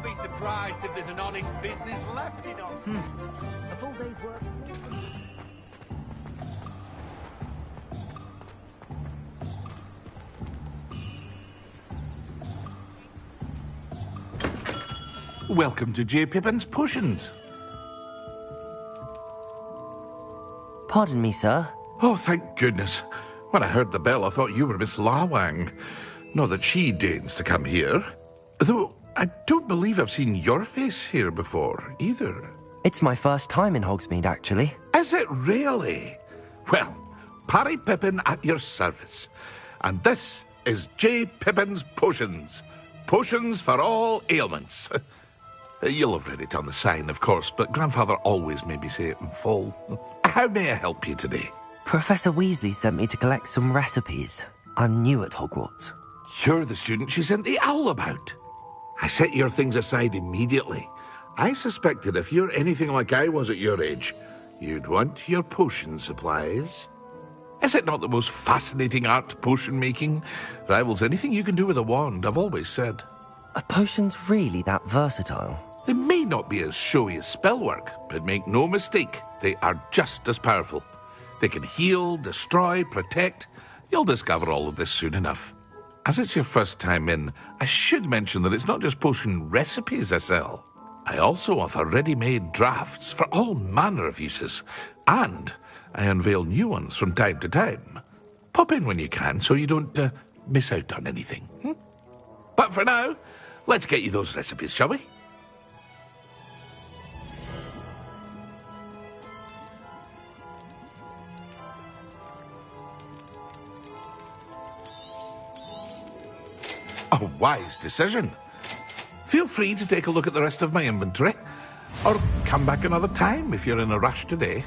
I'll be surprised if there's an honest business left in them. A full day's work. Welcome to J. Pippin's Potions. Pardon me, sir. Oh, thank goodness. When I heard the bell, I thought you were Miss Lawang. Not that she deigns to come here. Though, I don't believe I've seen your face here before, either. It's my first time in Hogsmeade, actually. Is it really? Well, Parry Pippin at your service. And this is J. Pippin's Potions. Potions for all ailments. You'll have read it on the sign, of course, but Grandfather always made me say it in full. How may I help you today? Professor Weasley sent me to collect some recipes. I'm new at Hogwarts. You're the student she sent the owl about. I set your things aside immediately. I suspected if you're anything like I was at your age, you'd want your potion supplies. Is it not the most fascinating art, potion making? Rivals anything you can do with a wand, I've always said. Are potions really that versatile? They may not be as showy as spellwork, but make no mistake, they are just as powerful. They can heal, destroy, protect. You'll discover all of this soon enough. As it's your first time in, I should mention that it's not just potion recipes I sell. I also offer ready-made drafts for all manner of uses, and I unveil new ones from time to time. Pop in when you can so you don't miss out on anything. But for now, let's get you those recipes, shall we? A wise decision. Feel free to take a look at the rest of my inventory, or come back another time if you're in a rush today.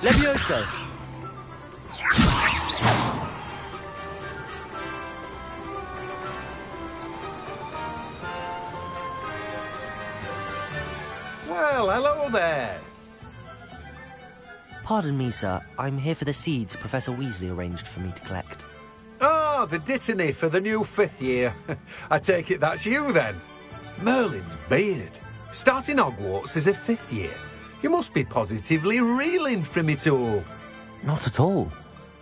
Levioso! Well, hello there. Pardon me, sir. I'm here for the seeds Professor Weasley arranged for me to collect. Oh, the dittany for the new 5th year. I take it that's you, then. Merlin's beard. Starting Hogwarts as a 5th year. You must be positively reeling from it all. Not at all.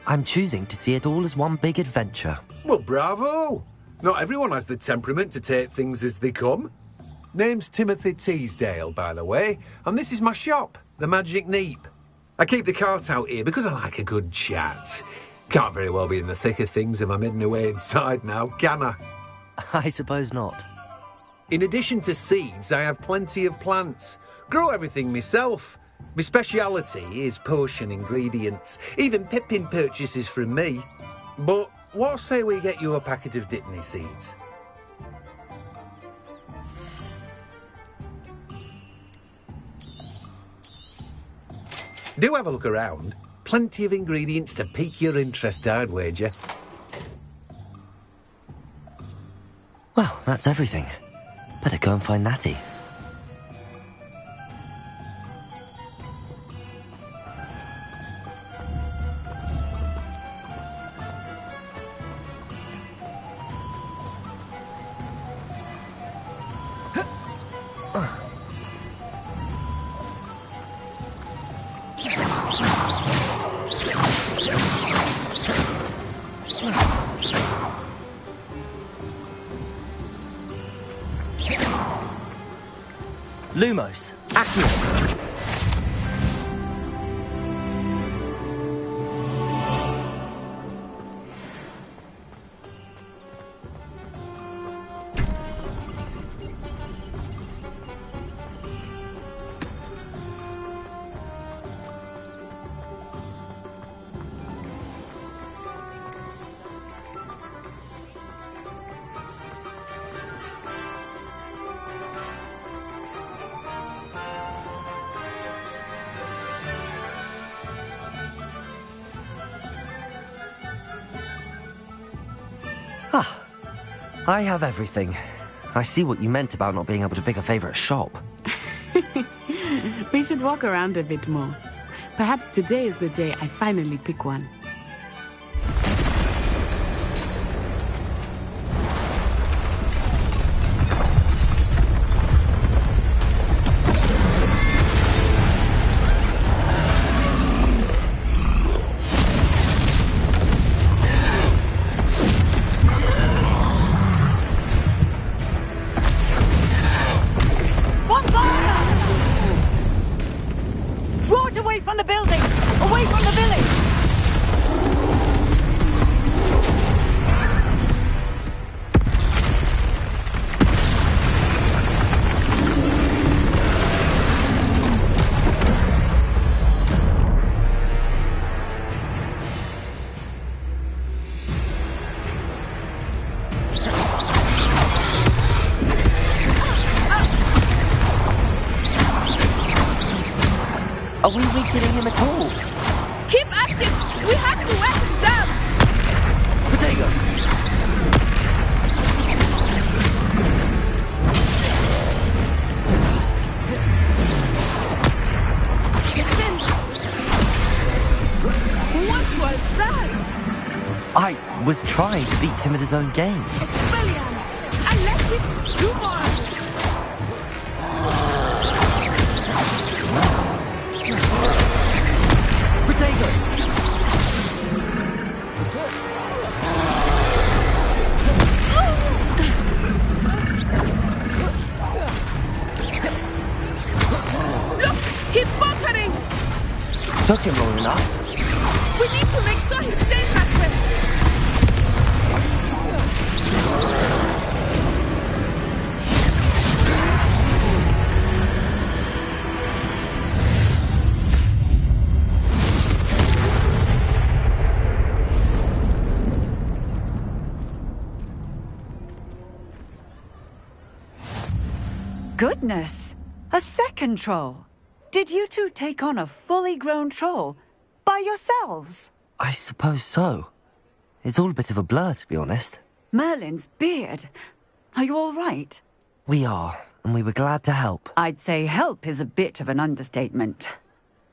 I'm choosing to see it all as one big adventure. Well, bravo. Not everyone has the temperament to take things as they come. Name's Timothy Teasdale, by the way, and this is my shop, the Magic Neep. I keep the cart out here because I like a good chat. Can't very well be in the thick of things if I'm hidden away inside now, can I? I suppose not. In addition to seeds, I have plenty of plants. Grow everything myself. My speciality is potion ingredients. Even Pippin purchases from me. But what say we get you a packet of Dittany seeds? Do have a look around. Plenty of ingredients to pique your interest, I'd wager. Well, that's everything. Better go and find Natty. Lumos. Accio. Ah, I have everything. I see what you meant about not being able to pick a favorite shop. We should walk around a bit more. Perhaps today is the day I finally pick one. Are we weakening him at all? Keep active! We have to wear him down! Potato! What was that? I was trying to beat him at his own game. Expelliarm! I left it too much! Potato! Look! He's faltering! Took him long enough. We need to make sure he stays that way! Goodness! A second troll! Did you two take on a fully grown troll? By yourselves? I suppose so. It's all a bit of a blur, to be honest. Merlin's beard. Are you all right? We are, and we were glad to help. I'd say help is a bit of an understatement.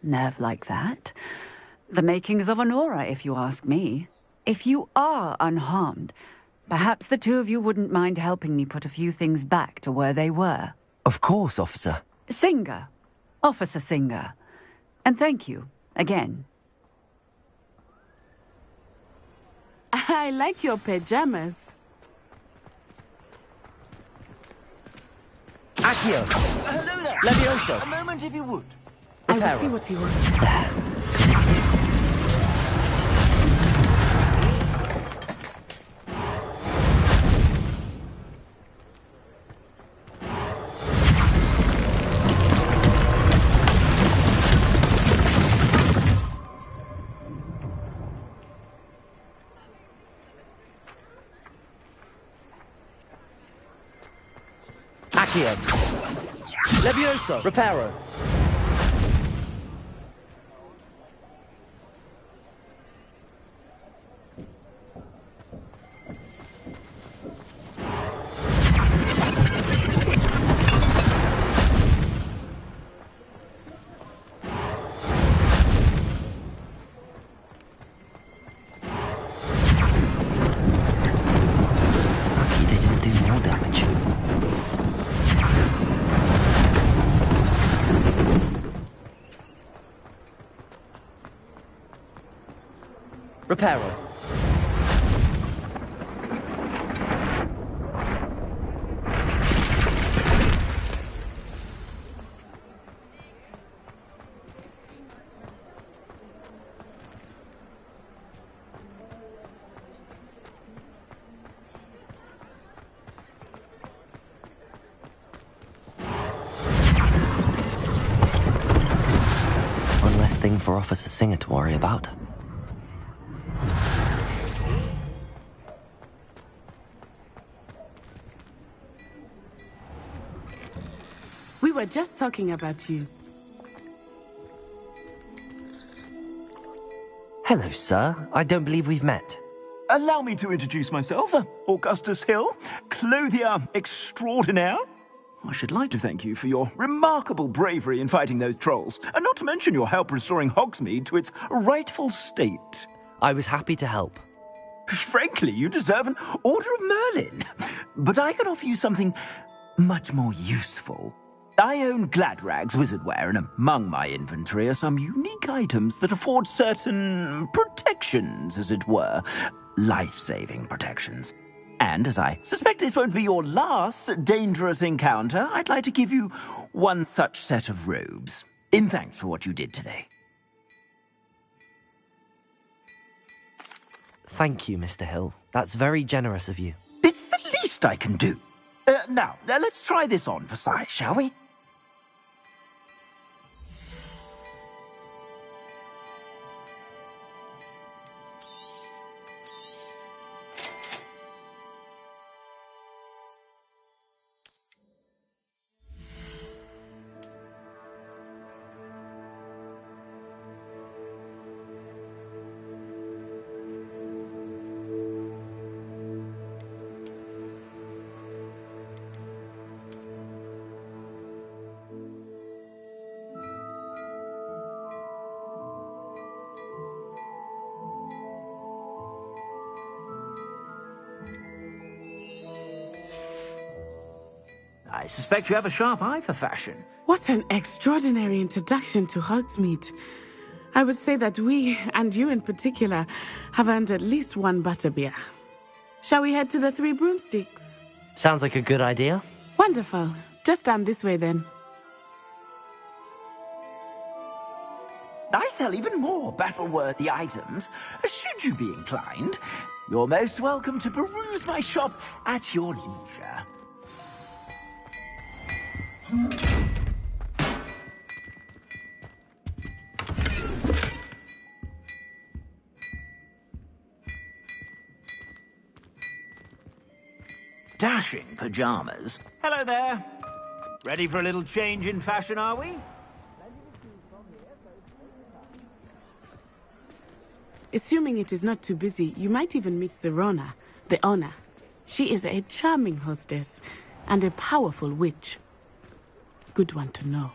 Nerve like that. The makings of an aura, if you ask me. If you are unharmed, perhaps the two of you wouldn't mind helping me put a few things back to where they were. Of course, officer. Singer. Officer Singer. And thank you, again. I like your pajamas. Accio! Hello there! Levioso! A moment if you would. I will see what he wants. Accio! Levioso! Reparo! Lucky they didn't do more damage. Reparo. for Officer Singer to worry about. We were just talking about you. Hello, sir. I don't believe we've met. Allow me to introduce myself, Augustus Hill, clothier extraordinaire. I should like to thank you for your remarkable bravery in fighting those trolls, and not to mention your help restoring Hogsmeade to its rightful state. I was happy to help. Frankly, you deserve an Order of Merlin. But I can offer you something much more useful. I own Gladrag's wizardware, and among my inventory are some unique items that afford certain protections, as it were. Life-saving protections. And as I suspect this won't be your last dangerous encounter, I'd like to give you one such set of robes, in thanks for what you did today. Thank you, Mr. Hill. That's very generous of you. It's the least I can do. Now, let's try this on for size, shall we? I suspect you have a sharp eye for fashion. What an extraordinary introduction to Hogsmeade. I would say that we, and you in particular, have earned at least one butterbeer. Shall we head to the Three Broomsticks? Sounds like a good idea. Wonderful. Just down this way then. I sell even more battle-worthy items. Should you be inclined, you're most welcome to peruse my shop at your leisure. Dashing pajamas. Hello there. Ready for a little change in fashion, are we? Assuming it is not too busy, you might even meet Serona, the owner. She is a charming hostess and a powerful witch. Good one to know.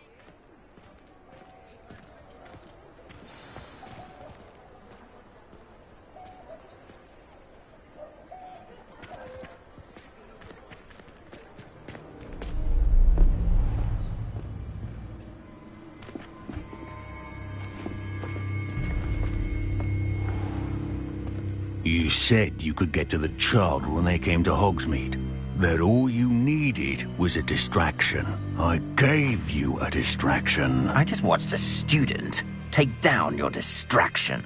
You said you could get to the child when they came to Hogsmeade. That all you needed was a distraction. I gave you a distraction. I just watched a student take down your distraction.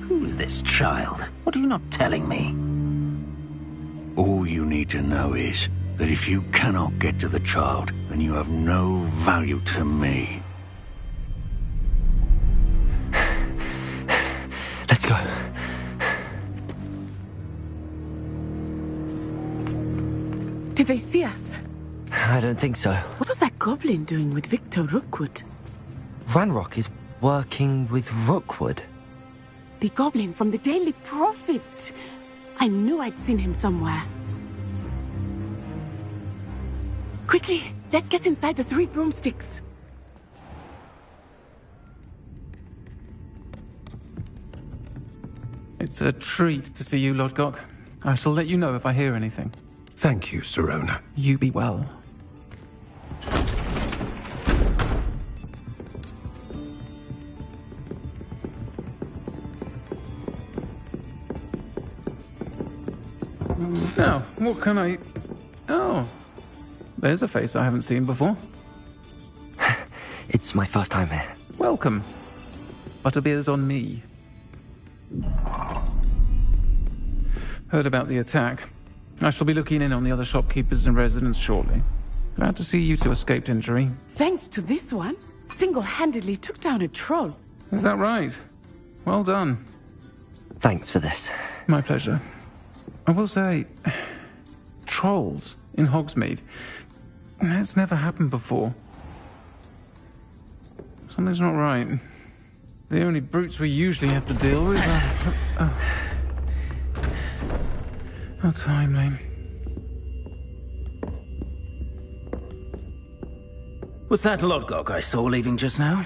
Who's this child? What are you not telling me? All you need to know is that if you cannot get to the child, then you have no value to me. Let's go. Did they see us? I don't think so. What was that goblin doing with Victor Rookwood? Ranrock is working with Rookwood. The goblin from the Daily Prophet. I knew I'd seen him somewhere. Quickly, let's get inside the Three Broomsticks. It's a treat to see you, Lodgok. I shall let you know if I hear anything. Thank you, Serona. You be well. Now, what can I... Oh, there's a face I haven't seen before. It's my first time here. Welcome. Butterbeer's on me. Heard about the attack. I shall be looking in on the other shopkeepers and residents shortly. Glad to see you two escaped injury. Thanks to this one, single-handedly took down a troll. Is that right? Well done. Thanks for this. My pleasure. I will say, trolls in Hogsmeade. That's never happened before. Something's not right. The only brutes we usually have to deal with are... How timely. Was that Lodgok I saw leaving just now?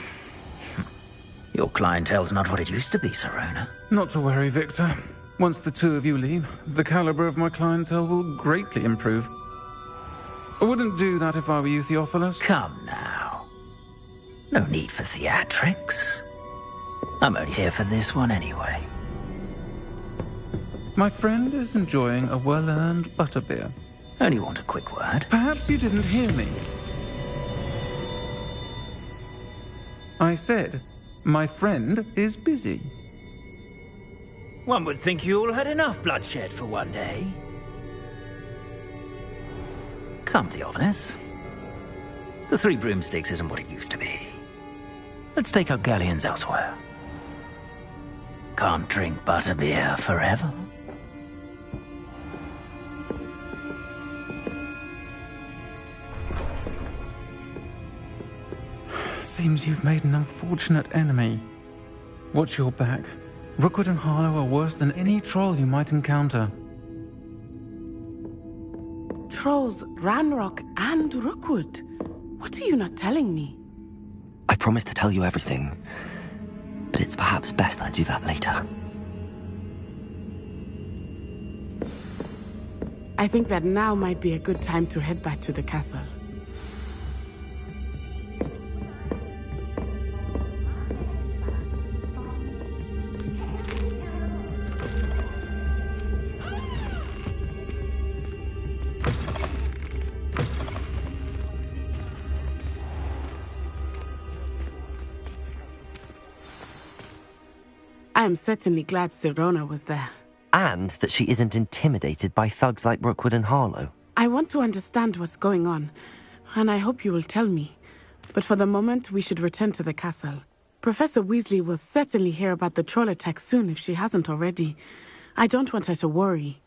Your clientele's not what it used to be, Serona. Not to worry, Victor. Once the two of you leave, the caliber of my clientele will greatly improve. I wouldn't do that if I were you, Theophilus. Come now. No need for theatrics. I'm only here for this one anyway. My friend is enjoying a well-earned butterbeer. Only want a quick word. Perhaps you didn't hear me. I said, my friend is busy. One would think you all had enough bloodshed for one day. Come, Theophilus. The Three Broomsticks isn't what it used to be. Let's take our galleons elsewhere. Can't drink butterbeer forever. Seems you've made an unfortunate enemy. Watch your back. Rookwood and Harlow are worse than any troll you might encounter. Trolls, Ranrock, and Rookwood. What are you not telling me? I promised to tell you everything, but it's perhaps best I do that later. I think that now might be a good time to head back to the castle. I am certainly glad Serona was there. And that she isn't intimidated by thugs like Rookwood and Harlow. I want to understand what's going on, and I hope you will tell me. But for the moment, we should return to the castle. Professor Weasley will certainly hear about the troll attack soon if she hasn't already. I don't want her to worry.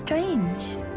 strange.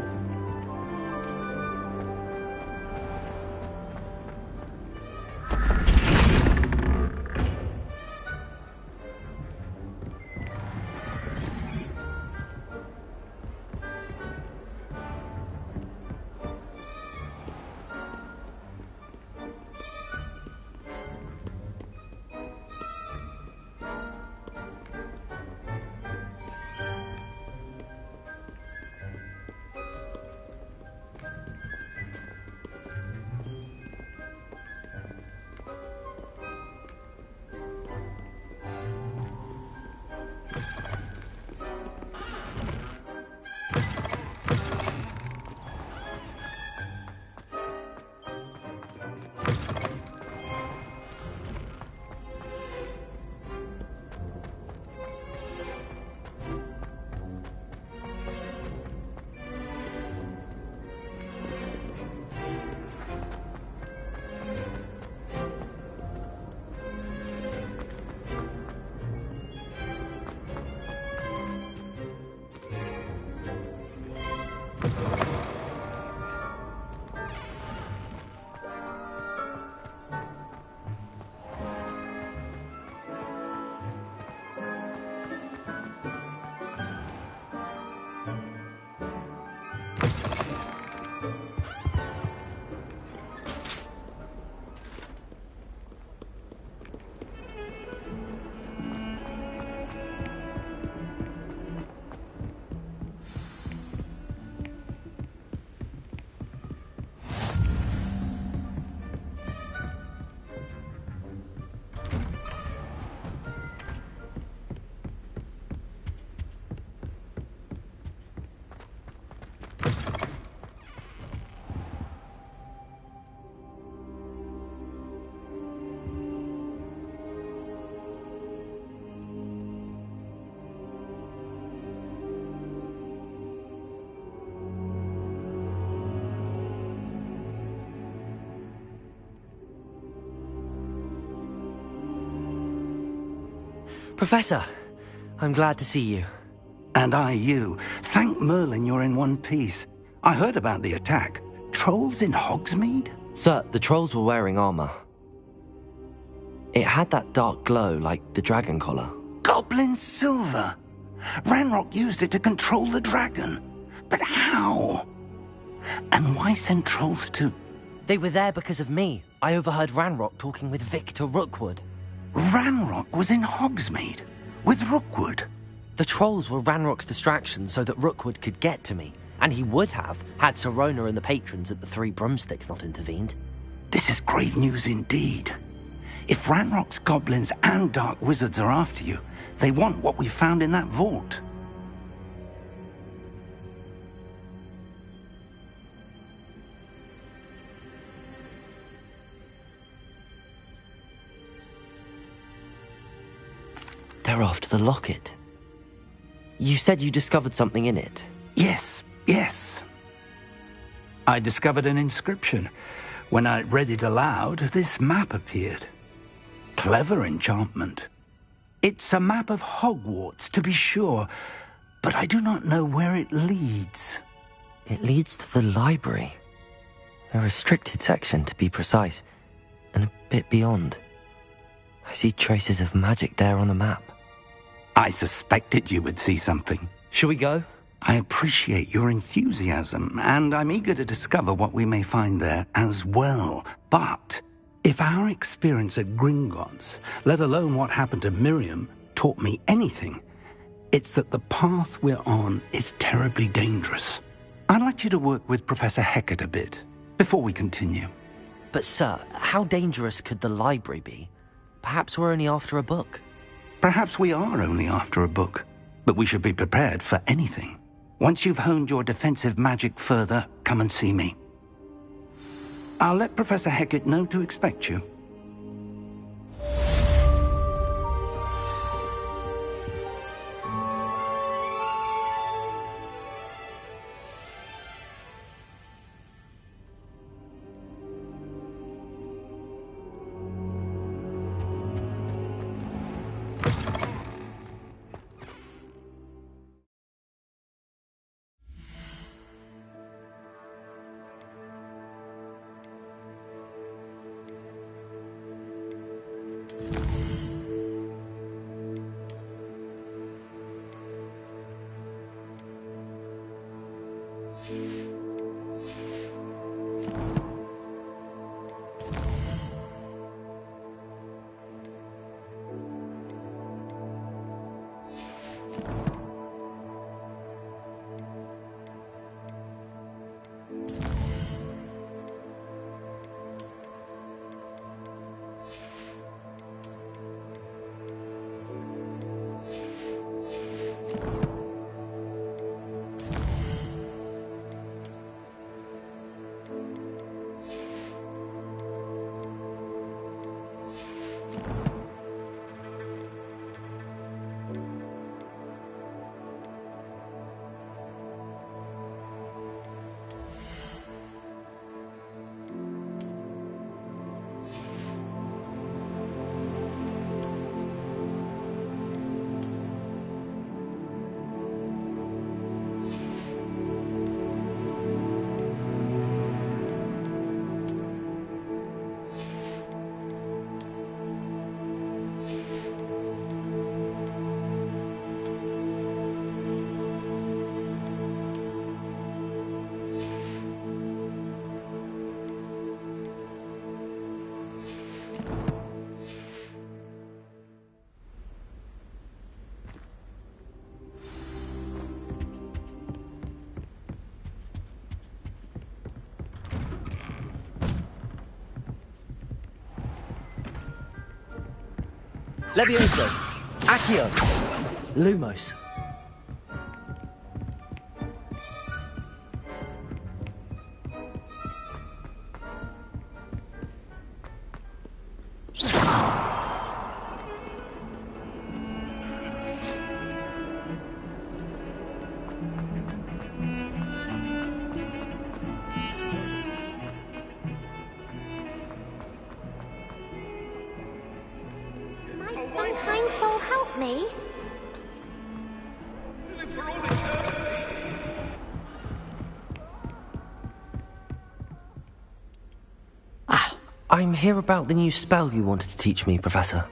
Professor, I'm glad to see you. And I you. Thank Merlin you're in one piece. I heard about the attack. Trolls in Hogsmeade? Sir, the trolls were wearing armor. It had that dark glow like the dragon collar. Goblin silver. Ranrock used it to control the dragon. But how? And why send trolls too? They were there because of me. I overheard Ranrock talking with Victor Rookwood. Ranrock was in Hogsmeade with Rookwood. The trolls were Ranrock's distraction so that Rookwood could get to me, and he would have had Sirona and the patrons at the Three Broomsticks not intervened. This is grave news indeed. If Ranrock's goblins and dark wizards are after you, they want what we found in that vault. They're after the locket. You said you discovered something in it. Yes. I discovered an inscription. When I read it aloud, this map appeared. Clever enchantment. It's a map of Hogwarts, to be sure, but I do not know where it leads. It leads to the library. A restricted section, to be precise, and a bit beyond. I see traces of magic there on the map. I suspected you would see something. Shall we go? I appreciate your enthusiasm, and I'm eager to discover what we may find there as well. But if our experience at Gringotts, let alone what happened to Miriam, taught me anything, it's that the path we're on is terribly dangerous. I'd like you to work with Professor Hecat a bit before we continue. But sir, how dangerous could the library be? Perhaps we're only after a book. Perhaps we are only after a book, but we should be prepared for anything. Once you've honed your defensive magic further, come and see me. I'll let Professor Hecat know to expect you. Levioso, Accio, Lumos. Some kind soul help me? I'm here about the new spell you wanted to teach me, Professor.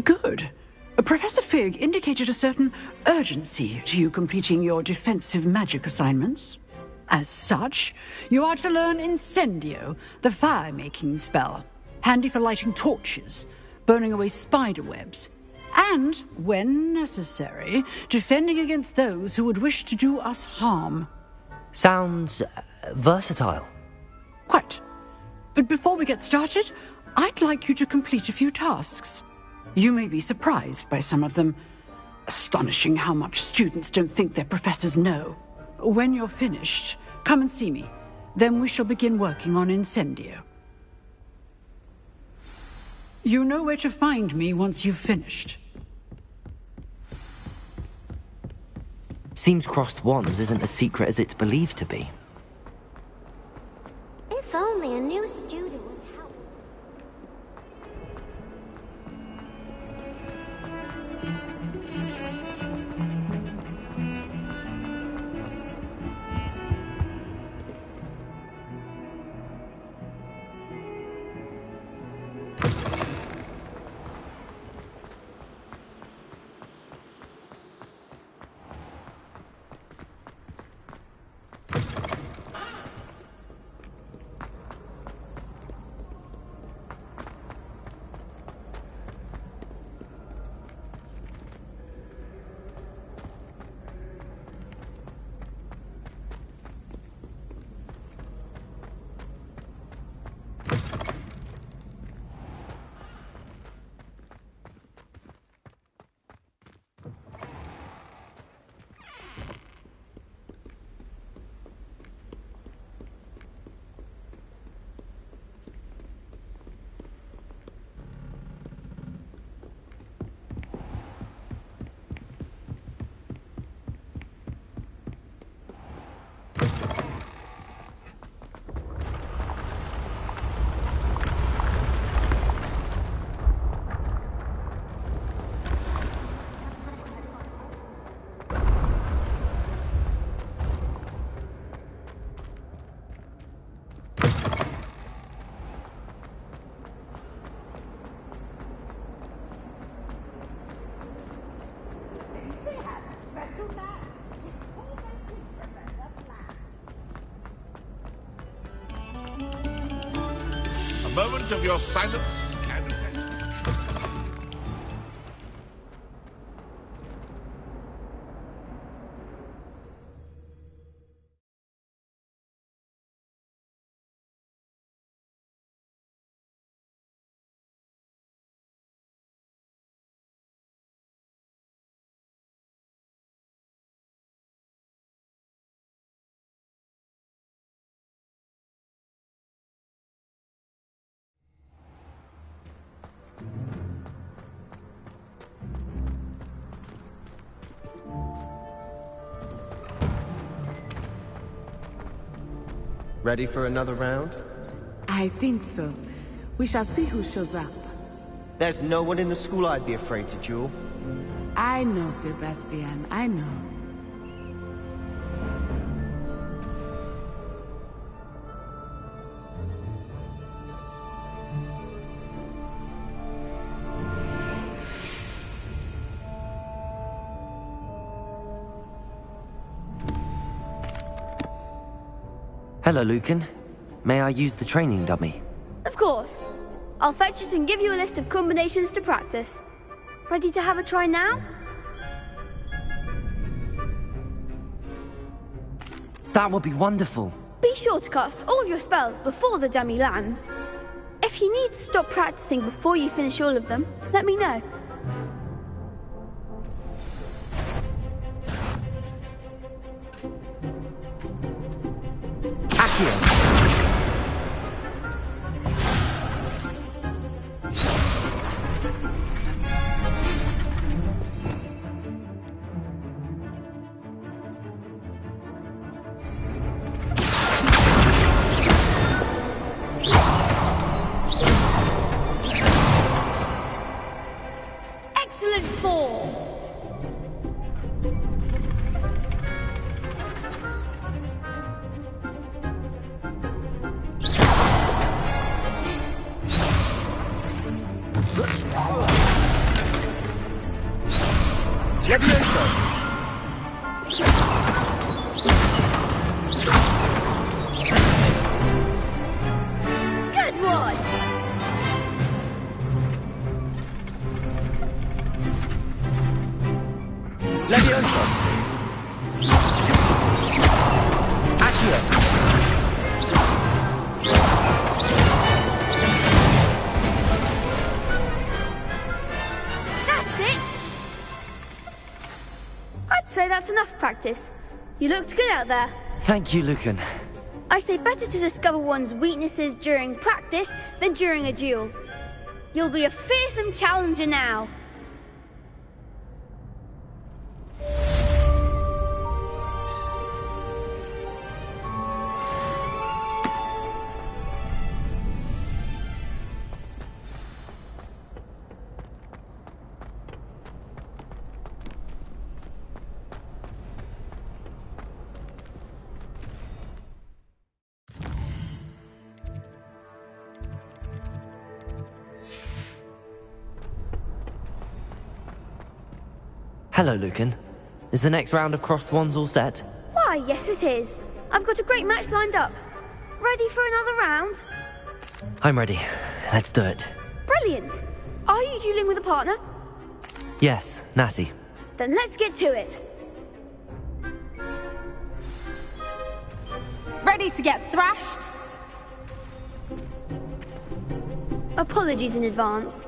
Good. Professor Fig indicated a certain urgency to you completing your defensive magic assignments. As such, you are to learn Incendio, the fire-making spell, handy for lighting torches, burning away spider webs, and, when necessary, defending against those who would wish to do us harm. Sounds versatile. Quite. But before we get started, I'd like you to complete a few tasks. You may be surprised by some of them. Astonishing how much students don't think their professors know. When you're finished, come and see me. Then we shall begin working on Incendio. You know where to find me once you've finished. Seems crossed wands isn't as secret as it's believed to be. If only a new student would help. moment of your silence and attention. Ready for another round? I think so. We shall see who shows up. There's no one in the school I'd be afraid to duel. I know, Sebastian. I know. Hello, Lucan. May I use the training dummy? Of course. I'll fetch it and give you a list of combinations to practice. Ready to have a try now? That would be wonderful. Be sure to cast all your spells before the dummy lands. If you need to stop practicing before you finish all of them, let me know. Excellent form! Levioso! Good one! Levioso! Accio! That's it! I'd say that's enough practice. You looked good out there. Thank you, Lucan. I say better to discover one's weaknesses during practice than during a duel. You'll be a fearsome challenger now. Hello, Lucan. Is the next round of crossed wands all set? Why, yes it is. I've got a great match lined up. Ready for another round? I'm ready. Let's do it. Brilliant. Are you dueling with a partner? Yes, Natty. Then let's get to it. Ready to get thrashed? Apologies in advance.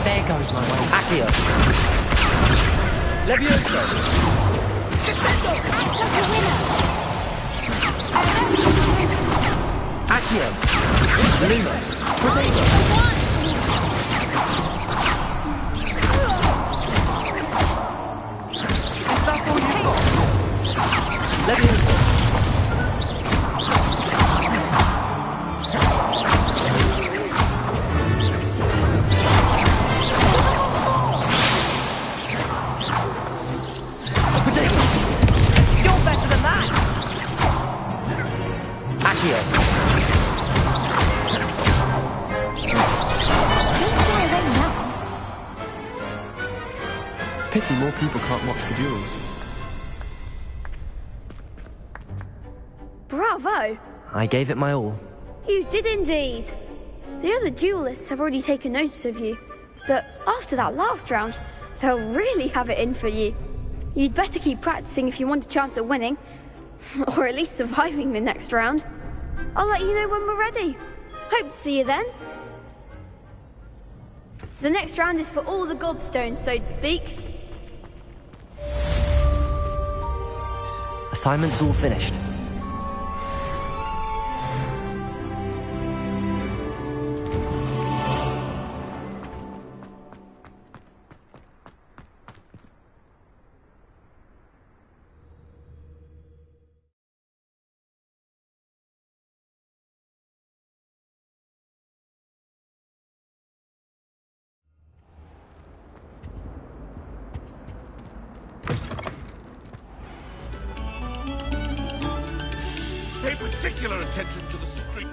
There goes my way. Accio. Levioso! Accio. Lumos! Levioso! You're better than that! Accio. Pity more people can't watch the duels. Bravo! I gave it my all. You did indeed. The other duelists have already taken notice of you, but after that last round, they'll really have it in for you. You'd better keep practicing if you want a chance at winning, or at least surviving the next round. I'll let you know when we're ready. Hope to see you then. The next round is for all the gobstones, so to speak. Assignment's all finished. Pay particular attention to the street.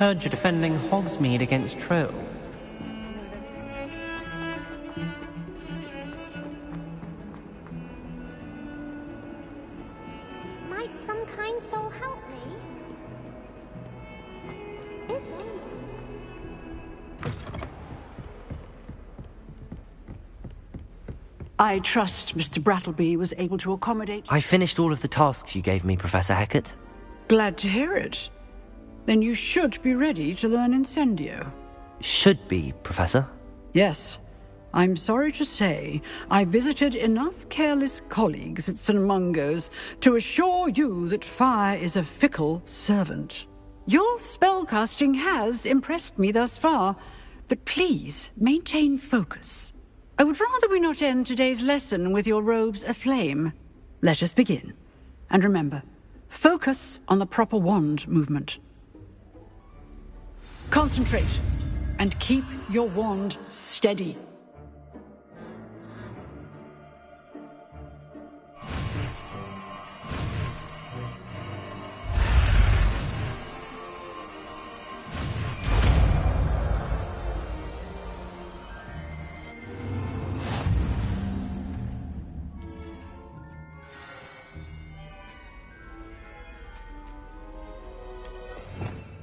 Heard you're defending Hogsmeade against trolls. Might some kind soul help me? If only. I trust Mr. Brattleby was able to accommodate... I finished all of the tasks you gave me, Professor Hecat. Glad to hear it. Then you should be ready to learn Incendio. Should be, Professor. Yes. I'm sorry to say, I visited enough careless colleagues at St. Mungo's to assure you that fire is a fickle servant. Your spellcasting has impressed me thus far, but please maintain focus. I would rather we not end today's lesson with your robes aflame. Let us begin. And remember, focus on the proper wand movement. Concentrate, and keep your wand steady.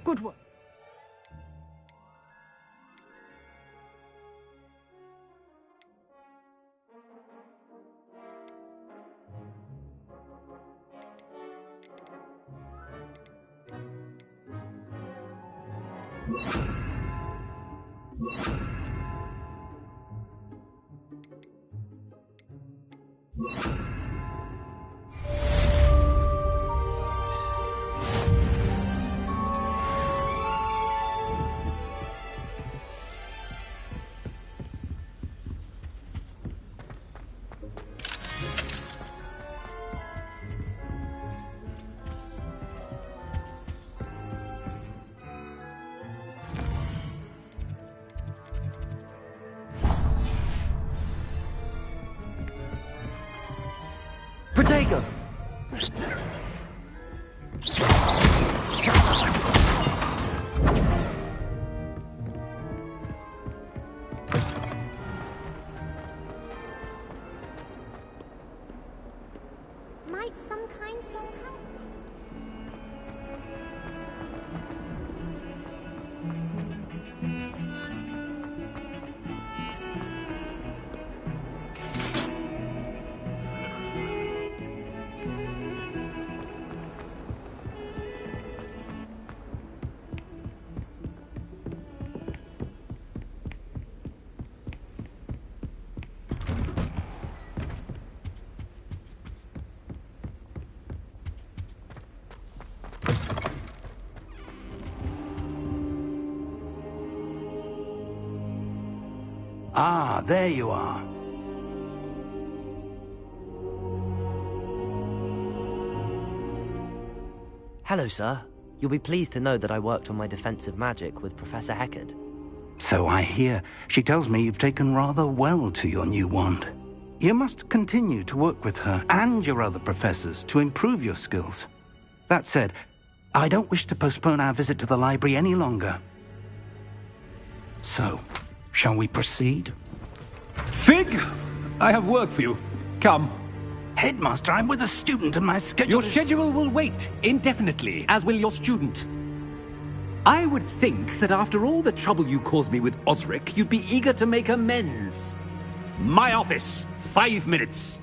Good work. Omega! Might some kind soul help me? Ah, there you are. Hello, sir. You'll be pleased to know that I worked on my defensive magic with Professor Heckard. So I hear. She tells me you've taken rather well to your new wand. You must continue to work with her and your other professors to improve your skills. That said, I don't wish to postpone our visit to the library any longer. So, shall we proceed? Fig! I have work for you. Come. Headmaster, I'm with a student and my schedule Your schedule will wait indefinitely, as will your student. I would think that after all the trouble you caused me with Osric, you'd be eager to make amends. My office, 5 minutes.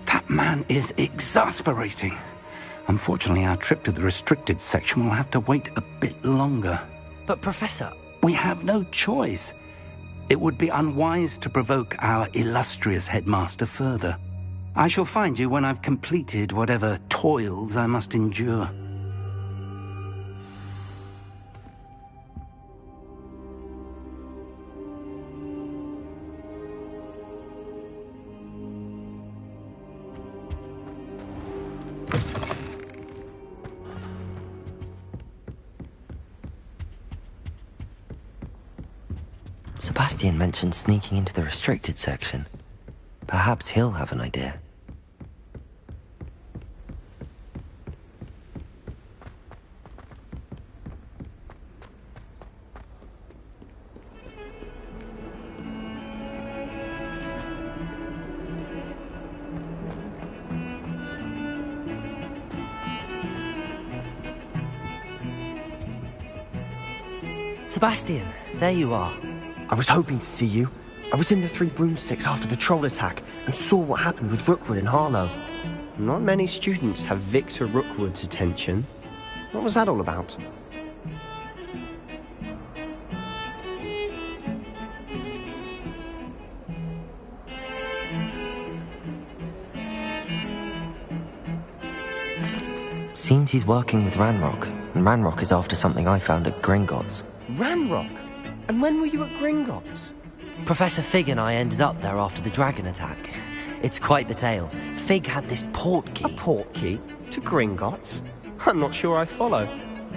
That man is exasperating. Unfortunately, our trip to the restricted section will have to wait a bit longer. But, Professor... We have no choice. It would be unwise to provoke our illustrious headmaster further. I shall find you when I've completed whatever toils I must endure. Sebastian mentioned sneaking into the restricted section. Perhaps he'll have an idea. Sebastian, there you are. I was hoping to see you. I was in the Three Broomsticks after the troll attack and saw what happened with Rookwood and Harlow. Not many students have Victor Rookwood's attention. What was that all about? Seems he's working with Ranrock, and Ranrock is after something I found at Gringotts. Ranrock? And when were you at Gringotts? Professor Fig and I ended up there after the dragon attack. It's quite the tale. Fig had this port key. A port key? To Gringotts? I'm not sure I follow.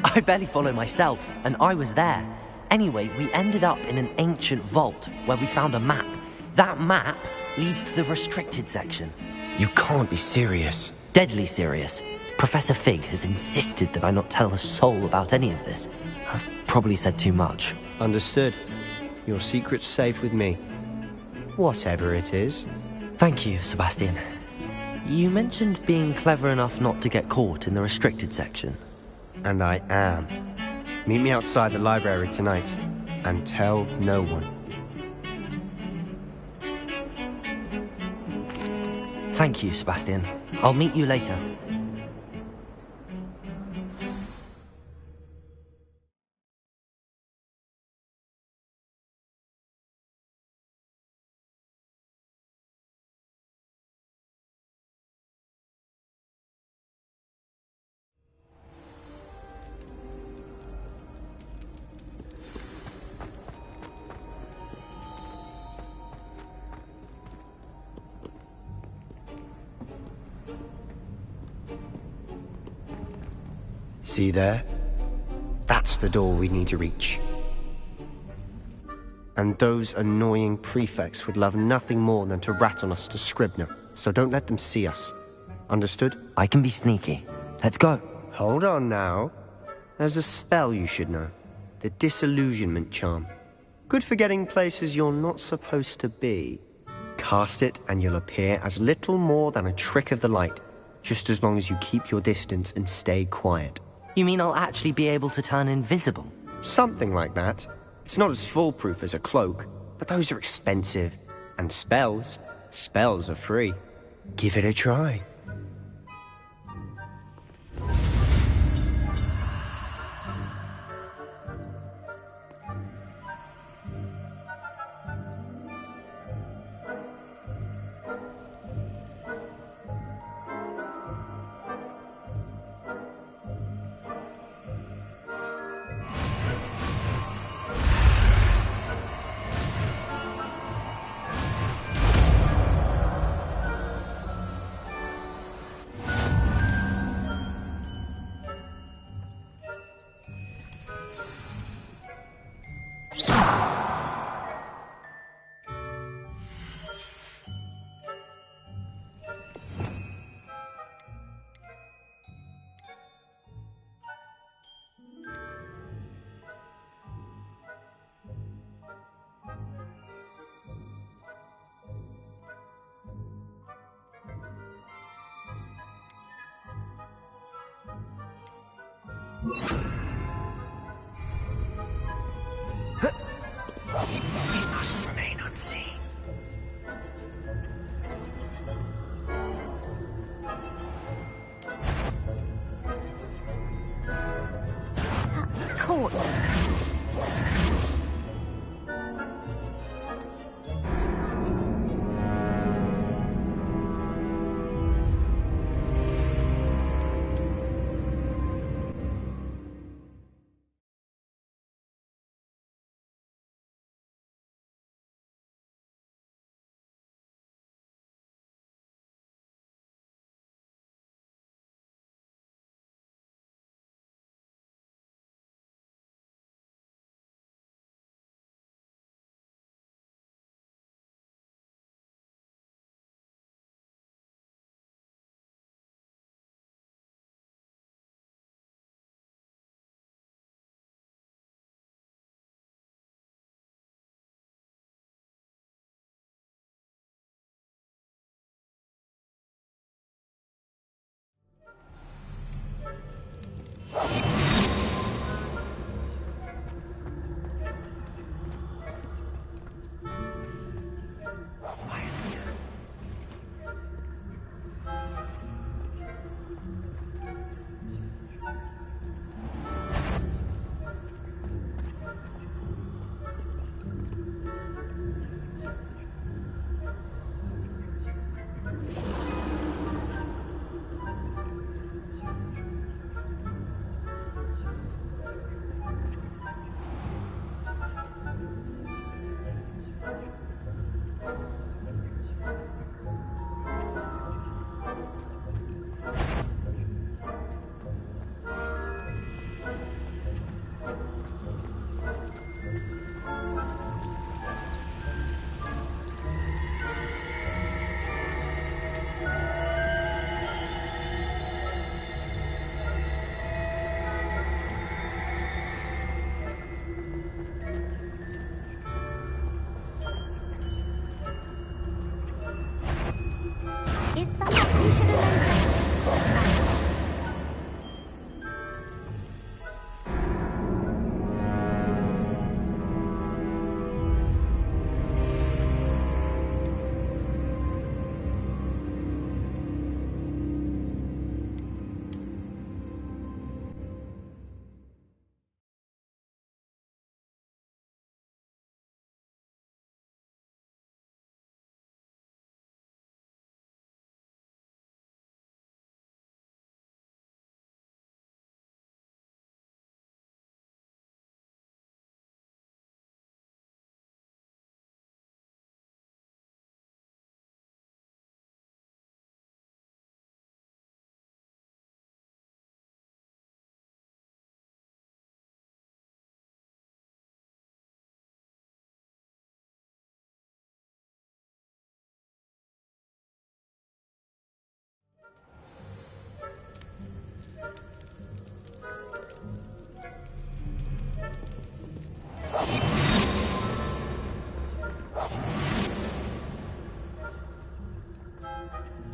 I barely follow myself, and I was there. Anyway, we ended up in an ancient vault where we found a map. That map leads to the restricted section. You can't be serious. Deadly serious. Professor Fig has insisted that I not tell a soul about any of this. I've probably said too much. Understood. Your secret's safe with me. Whatever it is. Thank you, Sebastian. You mentioned being clever enough not to get caught in the restricted section. And I am. Meet me outside the library tonight, and tell no one. Thank you, Sebastian. I'll meet you later. See there? That's the door we need to reach. And those annoying prefects would love nothing more than to rat on us to Scribner, so don't let them see us. Understood? I can be sneaky. Let's go. Hold on now. There's a spell you should know. The Disillusionment Charm. Good for getting places you're not supposed to be. Cast it and you'll appear as little more than a trick of the light, just as long as you keep your distance and stay quiet. You mean I'll actually be able to turn invisible? Something like that. It's not as foolproof as a cloak, but those are expensive. And spells are free. Give it a try. We must remain unseen. That's courtyard. Is someone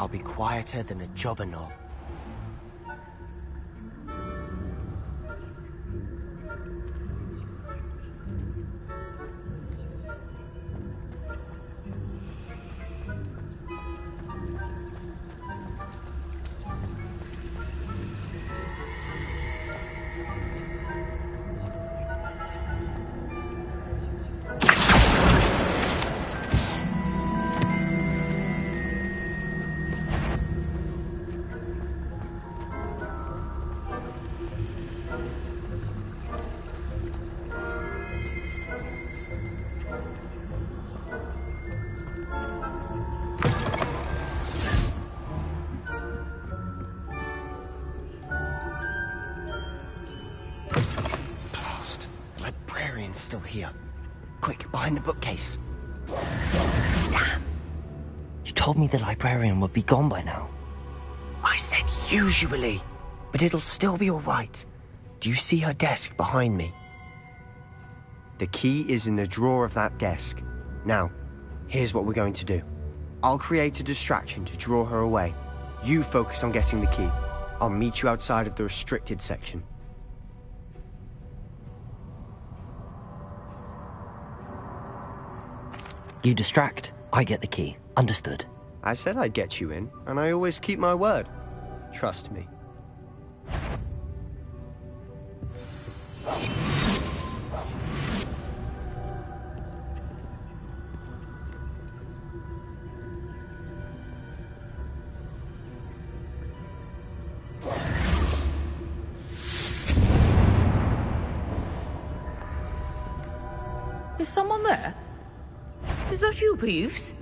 I'll be quieter than a jobberknoll. Still here. Quick, behind the bookcase. Damn. You told me the librarian would be gone by now. I said usually, but it'll still be all right. Do you see her desk behind me? The key is in the drawer of that desk. Now, here's what we're going to do. I'll create a distraction to draw her away. You focus on getting the key. I'll meet you outside of the restricted section. You distract, I get the key. Understood. I said I'd get you in, and I always keep my word. Trust me. Is someone there? Is that you, Peeves?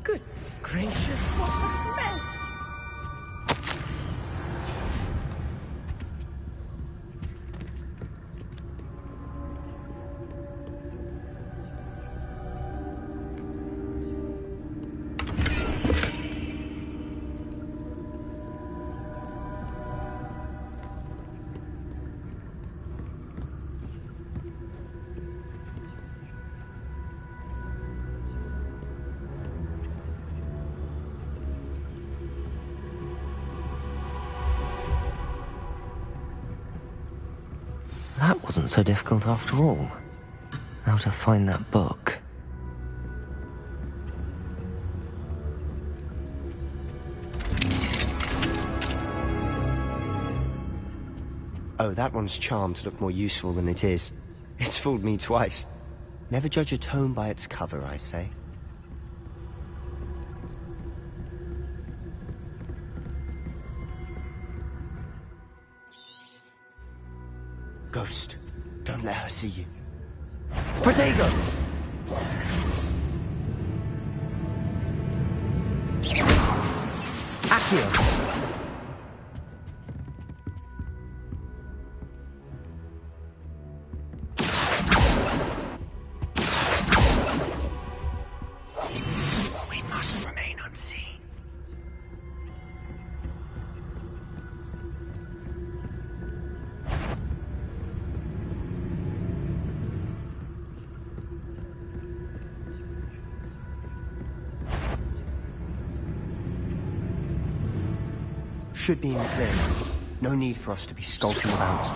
Goodness gracious, what a mess! That wasn't so difficult after all. How to find that book. Oh, that one's charmed to look more useful than it is. It's fooled me twice. Never judge a tome by its cover, I say. Ghost, don't let her see you. Protego! Accio! We must remain unseen. Should be in the clear. No need for us to be skulking about.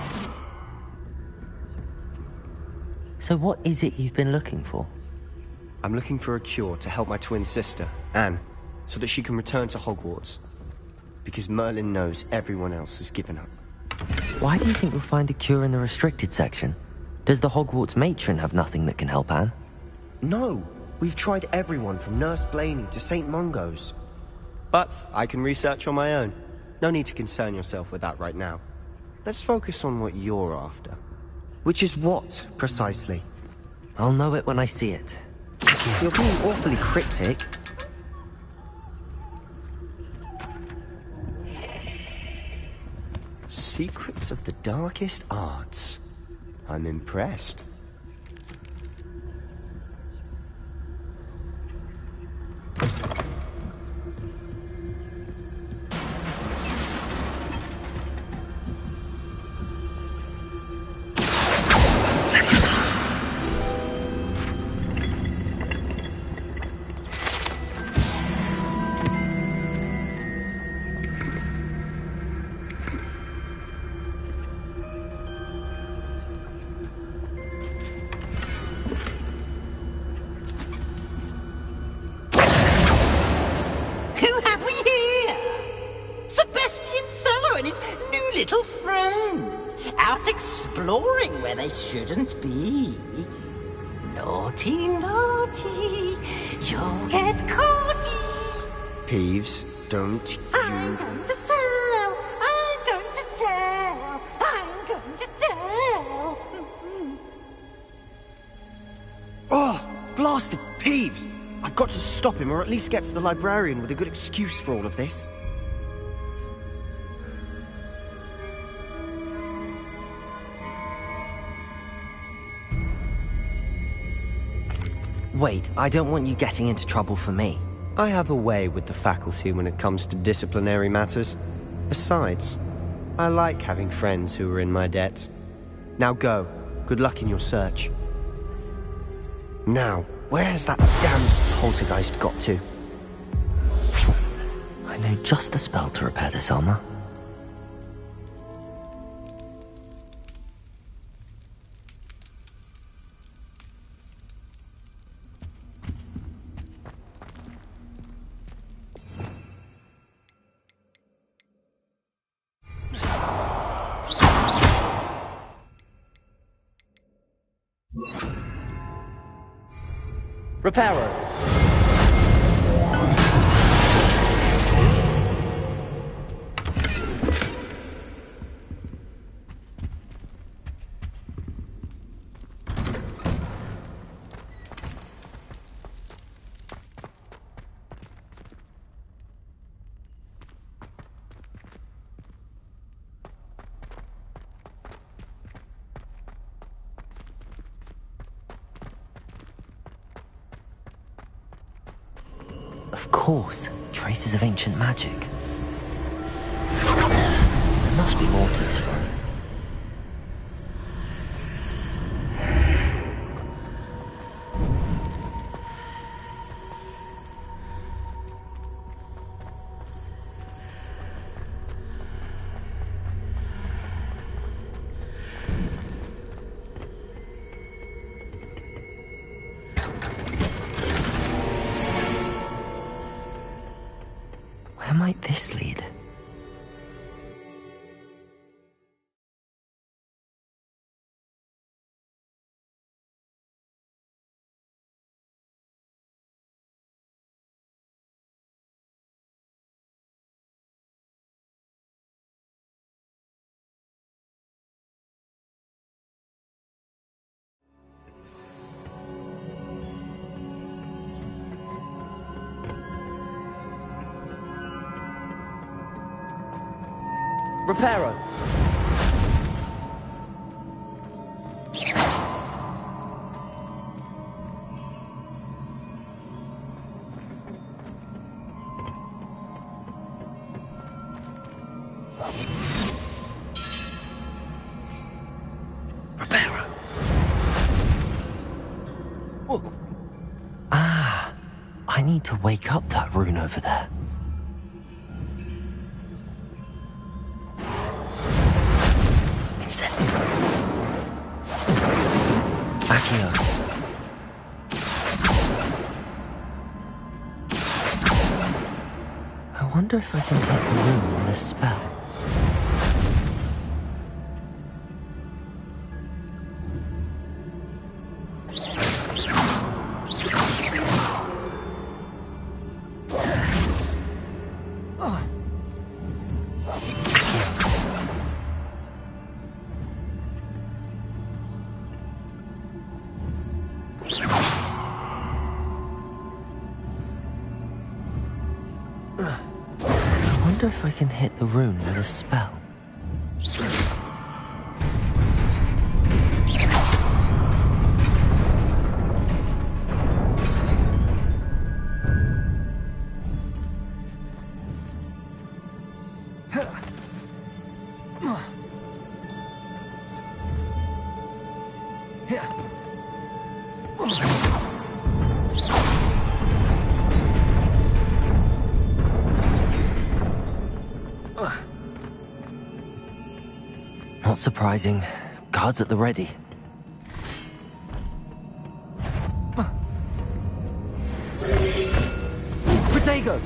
So what is it you've been looking for? I'm looking for a cure to help my twin sister, Anne, so that she can return to Hogwarts. Because Merlin knows everyone else has given up. Why do you think you'll find a cure in the restricted section? Does the Hogwarts matron have nothing that can help Anne? No! We've tried everyone from Nurse Blaney to St. Mungo's. But I can research on my own. No need to concern yourself with that right now. Let's focus on what you're after. Which is what, precisely? I'll know it when I see it. You're being awfully cryptic. Secrets of the darkest arts. I'm impressed. little friend, out exploring where they shouldn't be. Naughty, naughty, you'll get caughty. Peeves, don't you... I'm going to tell, I'm going to tell, I'm going to tell. Oh, blasted Peeves! I've got to stop him, or at least get to the librarian with a good excuse for all of this. Wait, I don't want you getting into trouble for me. I have a way with the faculty when it comes to disciplinary matters. Besides, I like having friends who are in my debt. Now go. Good luck in your search. Now, where has that damned poltergeist got to? I know just the spell to repair this armor. Reparo! Of course, traces of ancient magic. There must be more to this room. Where might this lead? Reparo! Ah, I need to wake up that rune over there. Accio. I wonder if I can hit the room with a spell. I wonder if I can hit the rune with a spell. Not surprising. Guards at the ready. Protego!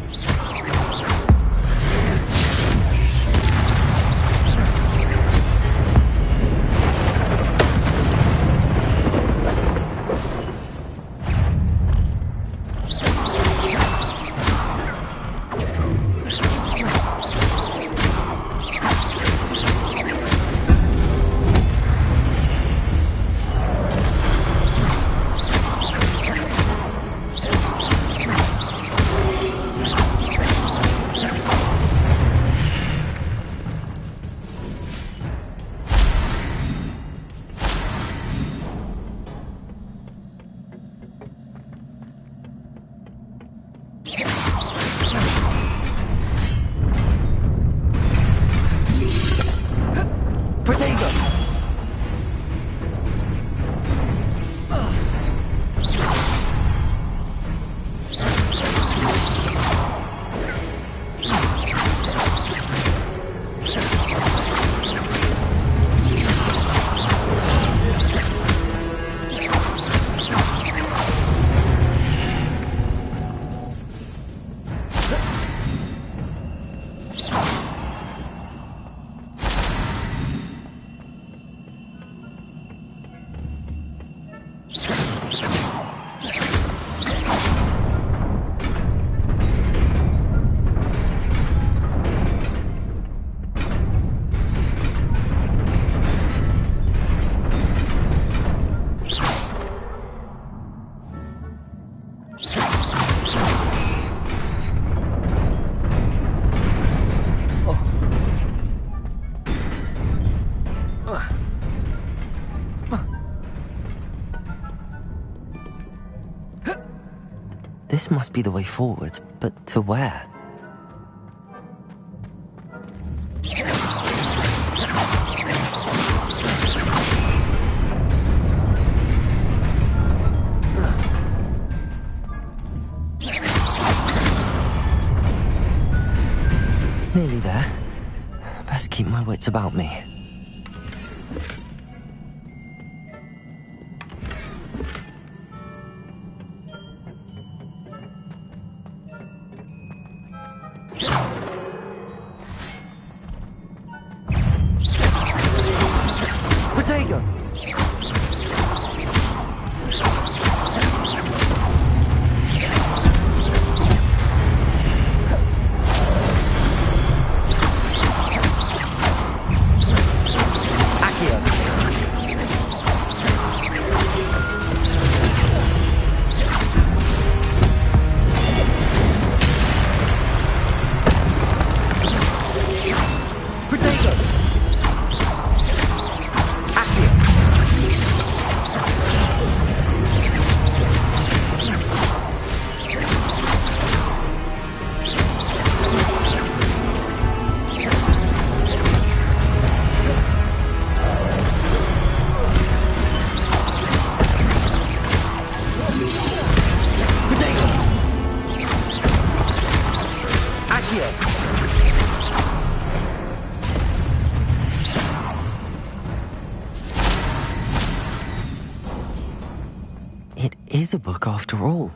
This must be the way forward, but to where? Nearly there. Best keep my wits about me. It is a book after all.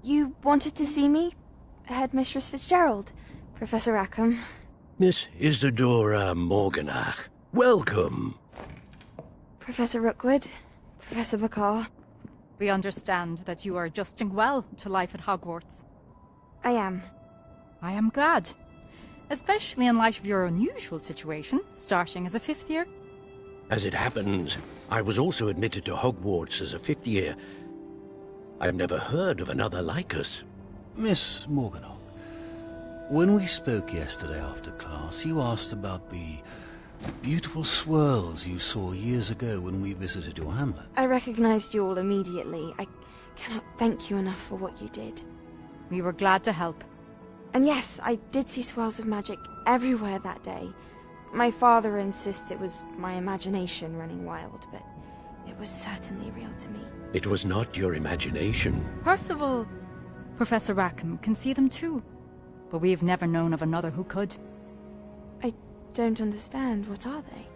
You wanted to see me? Headmistress Fitzgerald? Professor Rackham? Miss Isadora Morganach, welcome. Professor Rookwood? Professor Bakar? We understand that you are adjusting well to life at Hogwarts. I am. I am glad. Especially in light of your unusual situation, starting as a 5th year. As it happens, I was also admitted to Hogwarts as a 5th year. I've never heard of another like us. Miss Morganach, when we spoke yesterday after class, you asked about the beautiful swirls you saw years ago when we visited your hamlet. I recognized you all immediately. I cannot thank you enough for what you did. We were glad to help. And yes, I did see swirls of magic everywhere that day. My father insists it was my imagination running wild, but It was certainly real to me. It was not your imagination. Percival, Professor Rackham can see them too. But we've never known of another who could. I don't understand. What are they?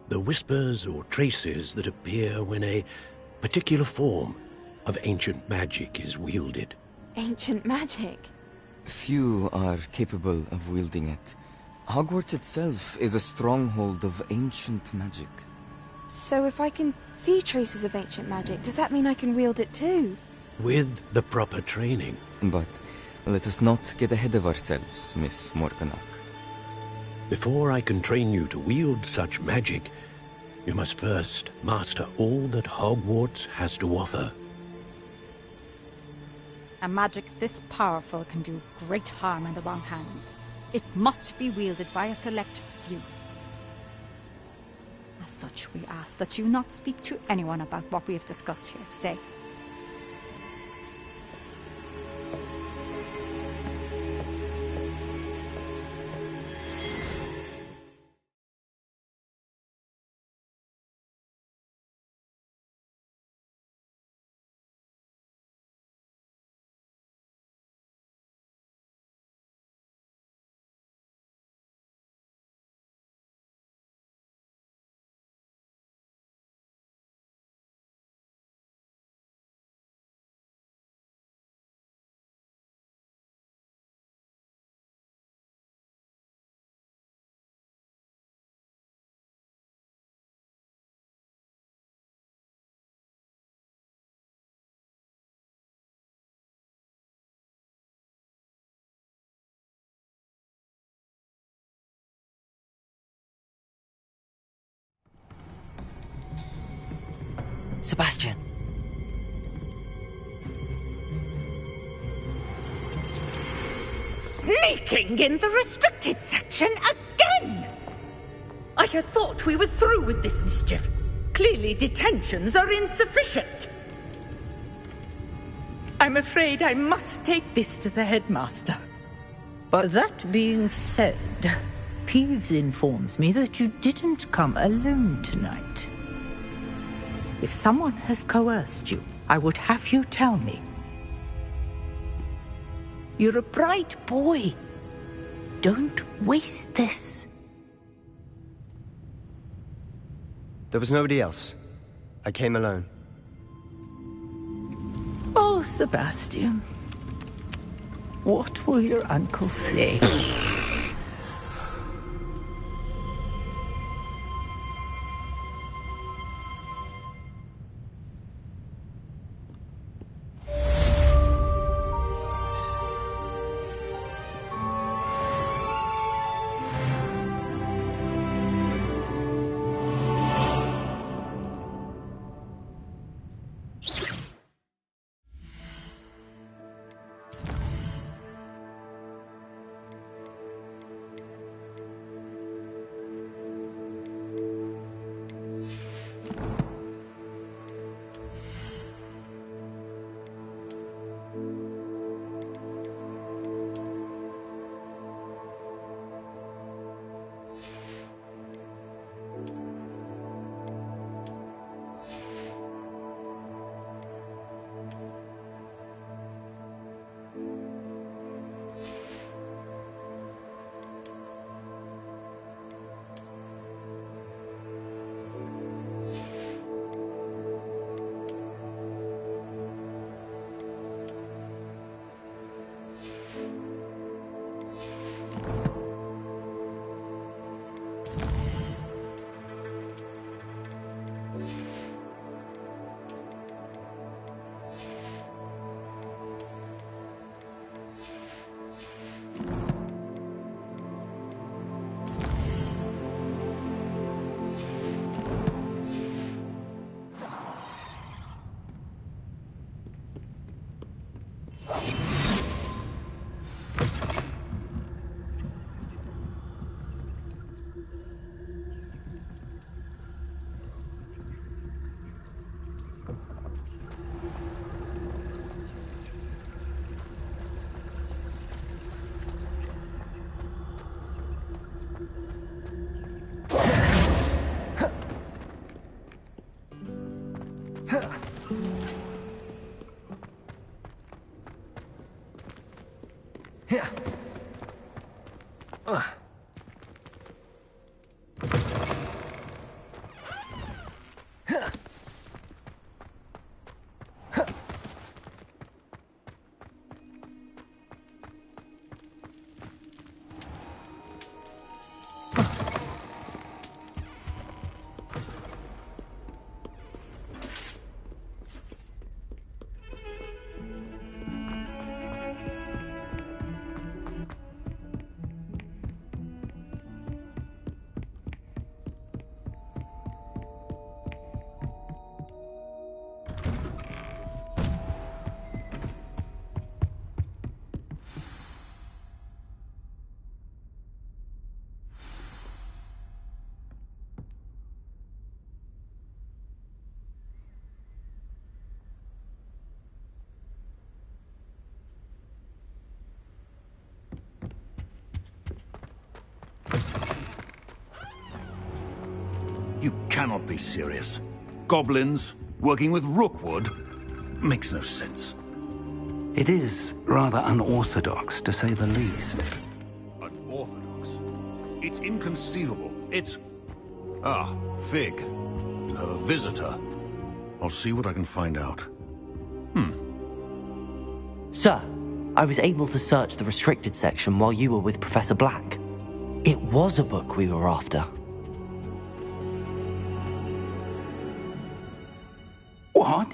The whispers or traces that appear when a particular form of ancient magic is wielded. Ancient magic? Few are capable of wielding it. Hogwarts itself is a stronghold of ancient magic. So if I can see traces of ancient magic, does that mean I can wield it too? With the proper training. But let us not get ahead of ourselves, Miss Morganach. Before I can train you to wield such magic, you must first master all that Hogwarts has to offer. A magic this powerful can do great harm in the wrong hands. It must be wielded by a select few. As such, we ask that you not speak to anyone about what we have discussed here today. Sebastian! Sneaking in the restricted section again! I had thought we were through with this mischief. Clearly detentions are insufficient. I'm afraid I must take this to the headmaster. But that being said, Peeves informs me that you didn't come alone tonight. If someone has coerced you, I would have you tell me. You're a bright boy. Don't waste this. There was nobody else. I came alone. Oh, Sebastian. What will your uncle say? You cannot be serious. Goblins working with Rookwood makes no sense. It is rather unorthodox, to say the least. Unorthodox? It's inconceivable. It's... Ah, Fig. You have a visitor. I'll see what I can find out. Sir, I was able to search the restricted section while you were with Professor Black. It was a book we were after. What?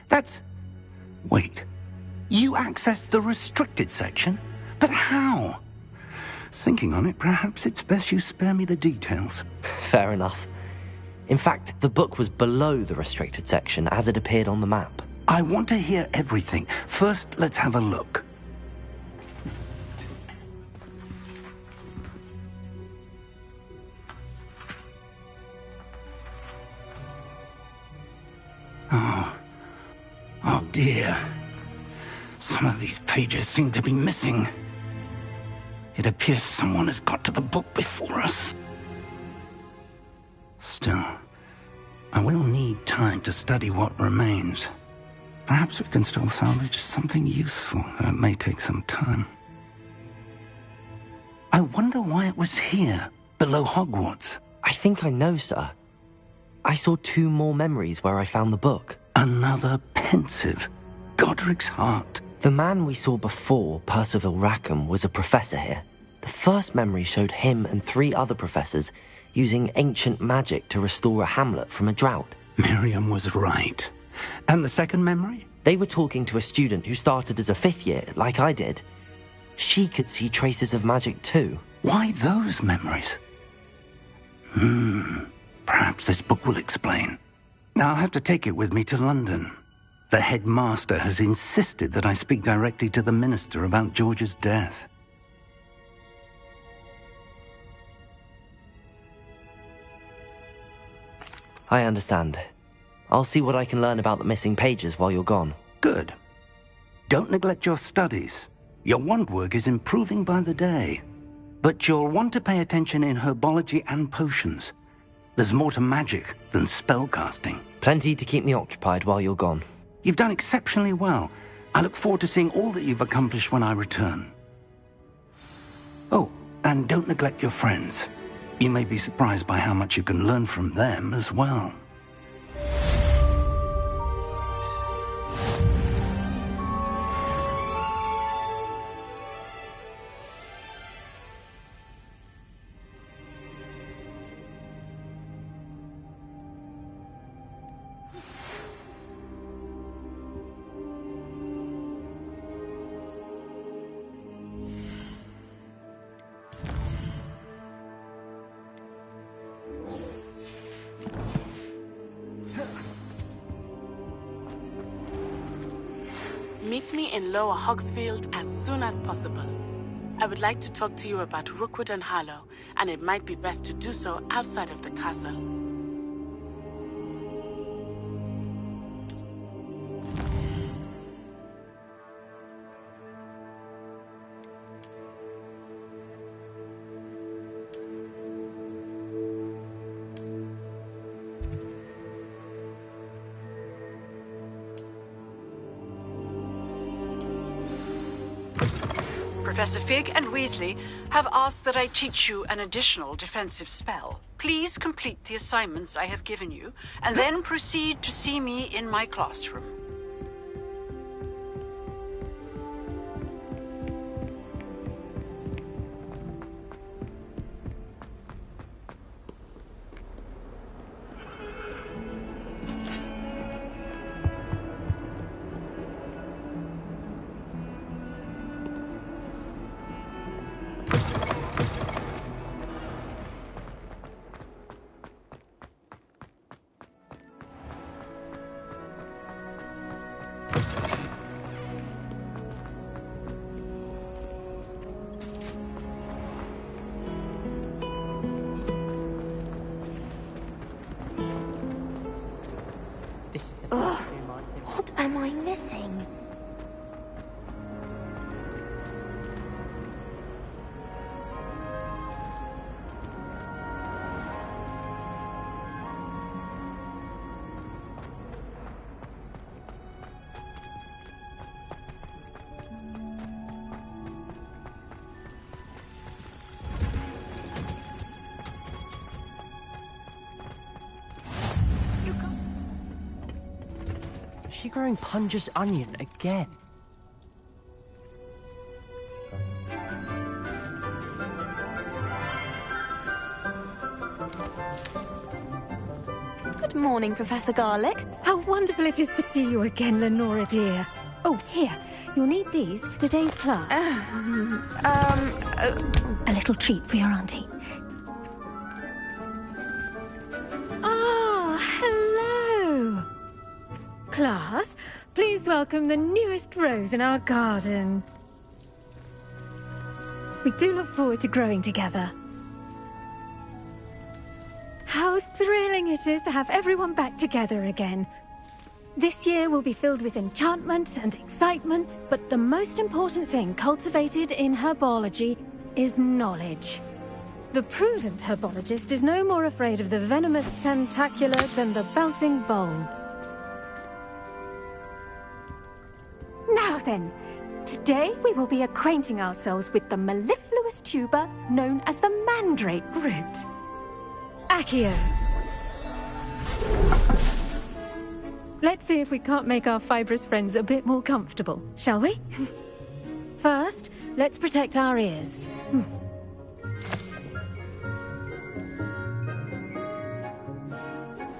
That's... Wait. You accessed the restricted section? But how? Thinking on it, perhaps it's best you spare me the details. Fair enough. In fact, the book was below the restricted section as it appeared on the map. I want to hear everything. First, let's have a look. Oh dear. Some of these pages seem to be missing. It appears someone has got to the book before us. Still, I will need time to study what remains. Perhaps we can still salvage something useful, though it may take some time. I wonder why it was here, below Hogwarts. I think I know, sir. I saw 2 more memories where I found the book. Another pensive. Godric's heart. The man we saw before, Percival Rackham, was a professor here. The first memory showed him and 3 other professors using ancient magic to restore a hamlet from a drought. Miriam was right. And the second memory? They were talking to a student who started as a 5th year, like I did. She could see traces of magic too. Why those memories? Perhaps this book will explain. I'll have to take it with me to London. The headmaster has insisted that I speak directly to the minister about George's death. I understand. I'll see what I can learn about the missing pages while you're gone. Good. Don't neglect your studies. Your wand work is improving by the day. But you'll want to pay attention in herbology and potions. There's more to magic than spellcasting. Plenty to keep me occupied while you're gone. You've done exceptionally well. I look forward to seeing all that you've accomplished when I return. Oh, and don't neglect your friends. You may be surprised by how much you can learn from them as well. Meet me in Lower Hogsfield as soon as possible. I would like to talk to you about Rookwood and Harlow, and it might be best to do so outside of the castle. Professor Fig and Weasley have asked that I teach you an additional defensive spell. Please complete the assignments I have given you, and then proceed to see me in my classroom. Ugh, what am I missing? Is she growing Punja's onion again? Good morning, Professor Garlick. How wonderful it is to see you again, Lenora dear. Oh, here. You'll need these for today's class. A little treat for your auntie. Ah, hello. Class, please welcome the newest rose in our garden. We do look forward to growing together. How thrilling it is to have everyone back together again. This year will be filled with enchantment and excitement, but the most important thing cultivated in herbology is knowledge. The prudent herbologist is no more afraid of the venomous tentacula than the bouncing bulb. Now then, today we will be acquainting ourselves with the mellifluous tuber known as the mandrake root. Accio. Let's see if we can't make our fibrous friends a bit more comfortable, shall we? First, let's protect our ears.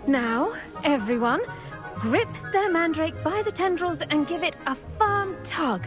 Now, everyone, grip their mandrake by the tendrils and give it a firm tug.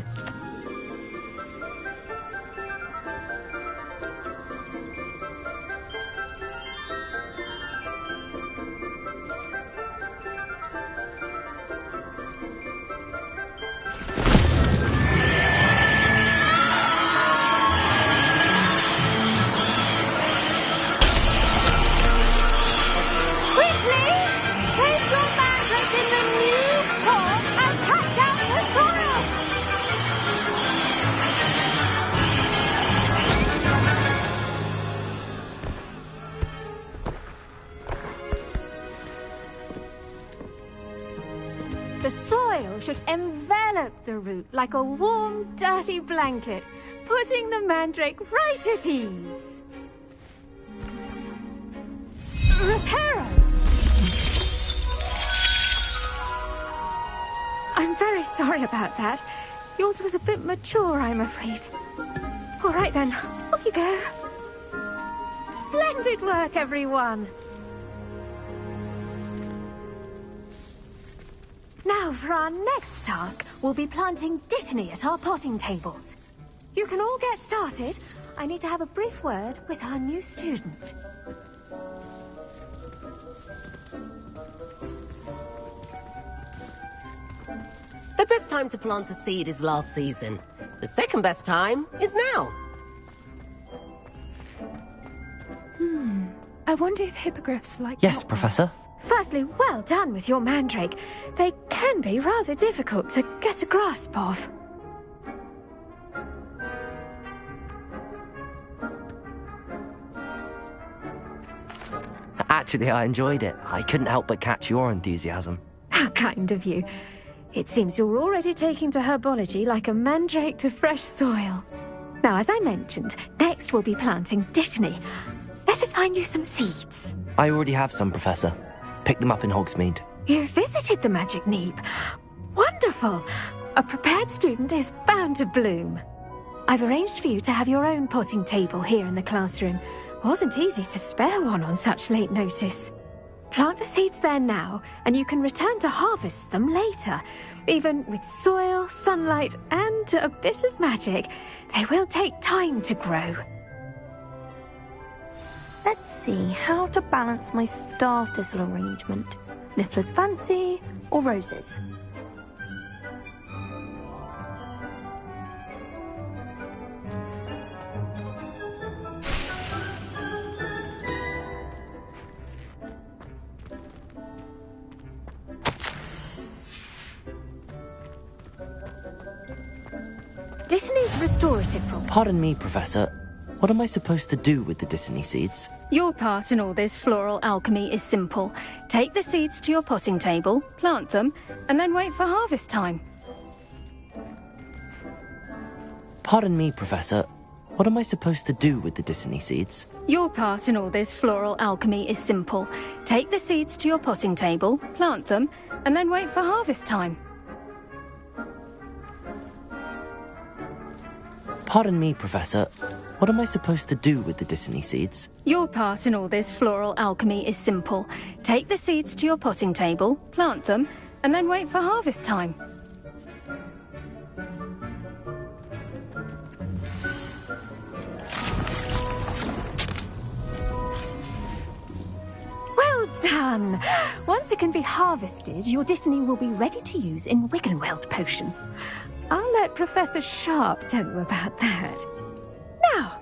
The soil should envelop the root like a warm, dirty blanket, putting the mandrake right at ease. Reparo! I'm very sorry about that. Yours was a bit mature, I'm afraid. All right then, off you go. Splendid work, everyone. Now, for our next task, we'll be planting Dittany at our potting tables. You can all get started. I need to have a brief word with our new student. The best time to plant a seed is last season. The second best time is now. I wonder if hippogriffs like Yes, that Professor. ones. Firstly, well done with your mandrake. They can be rather difficult to get a grasp of. Actually, I enjoyed it. I couldn't help but catch your enthusiasm. How kind of you. It seems you're already taking to herbology like a mandrake to fresh soil. Now, as I mentioned, next we'll be planting Dittany. Let us find you some seeds. I already have some, Professor. Picked them up in Hogsmeade. You visited the Magic Neep. Wonderful! A prepared student is bound to bloom. I've arranged for you to have your own potting table here in the classroom. Wasn't easy to spare one on such late notice. Plant the seeds there now, and you can return to harvest them later. Even with soil, sunlight, and a bit of magic, they will take time to grow. Let's see how to balance my star thistle arrangement. Miffler's Fancy or roses? Dittany's restorative property. Pardon me, Professor. What am I supposed to do with the Dittany seeds? Your part in all this floral alchemy is simple. Take the seeds to your potting table, plant them, and then wait for harvest time. Pardon me, Professor. What am I supposed to do with the Dittany seeds? Your part in all this floral alchemy is simple. Take the seeds to your potting table, plant them, and then wait for harvest time. Pardon me, Professor. What am I supposed to do with the Dittany seeds? Your part in all this floral alchemy is simple. Take the seeds to your potting table, plant them, and then wait for harvest time. Well done! Once it can be harvested, your Dittany will be ready to use in Wiggenweld potion. I'll let Professor Sharp tell you about that. Now,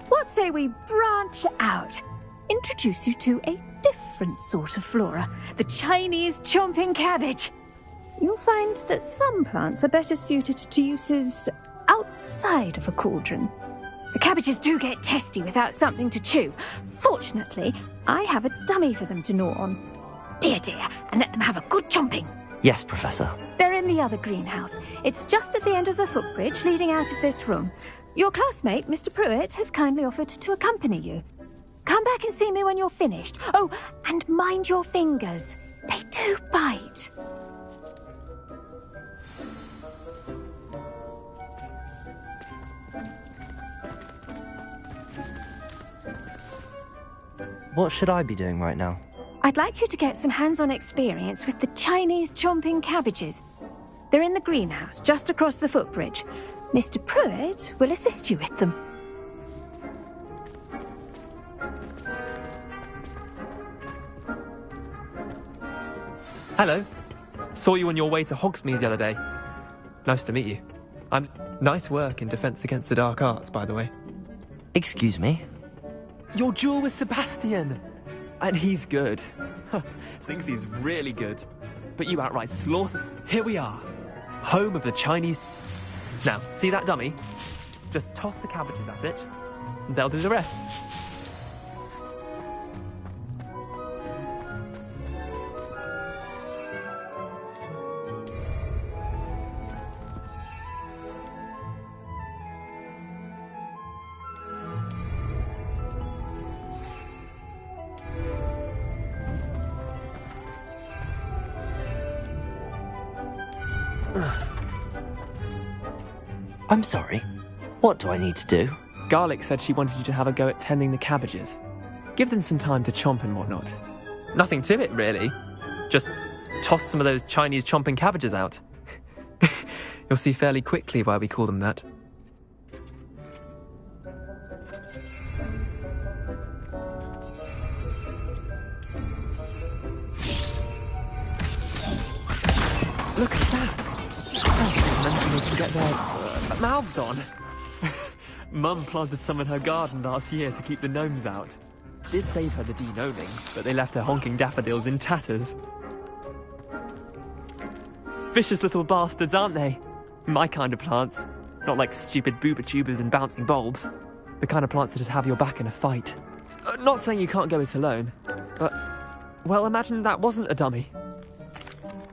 what say we branch out? Introduce you to a different sort of flora, the Chinese chomping cabbage. You'll find that some plants are better suited to uses outside of a cauldron. The cabbages do get testy without something to chew. Fortunately, I have a dummy for them to gnaw on. Be a dear and let them have a good chomping. Yes, Professor. They're in the other greenhouse. It's just at the end of the footbridge leading out of this room. Your classmate, Mr. Pruitt, has kindly offered to accompany you. Come back and see me when you're finished. Oh, and mind your fingers. They do bite. What should I be doing right now? I'd like you to get some hands-on experience with the Chinese chomping cabbages. They're in the greenhouse, just across the footbridge. Mr. Pruitt will assist you with them. Hello. Saw you on your way to Hogsmeade the other day. Nice to meet you. Nice work in Defense Against the Dark Arts, by the way. Excuse me? Your duel with Sebastian! And he's good. Thinks he's really good. But you outright slaughter. Here we are. Home of the Chinese... Now, see that dummy? Just toss the cabbages at it, and they'll do the rest. I'm sorry. What do I need to do? Garlic said she wanted you to have a go at tending the cabbages. Give them some time to chomp and whatnot. Nothing to it, really. Just toss some of those Chinese chomping cabbages out. You'll see fairly quickly why we call them that. Look at that! They can get their mouths on. Mum planted some in her garden last year to keep the gnomes out. Did save her the de-gnoming, but they left her honking daffodils in tatters. Vicious little bastards, aren't they? My kind of plants. Not like stupid booba tubers and bouncing bulbs. The kind of plants that just have your back in a fight. Not saying you can't go it alone, but... Well, imagine that wasn't a dummy.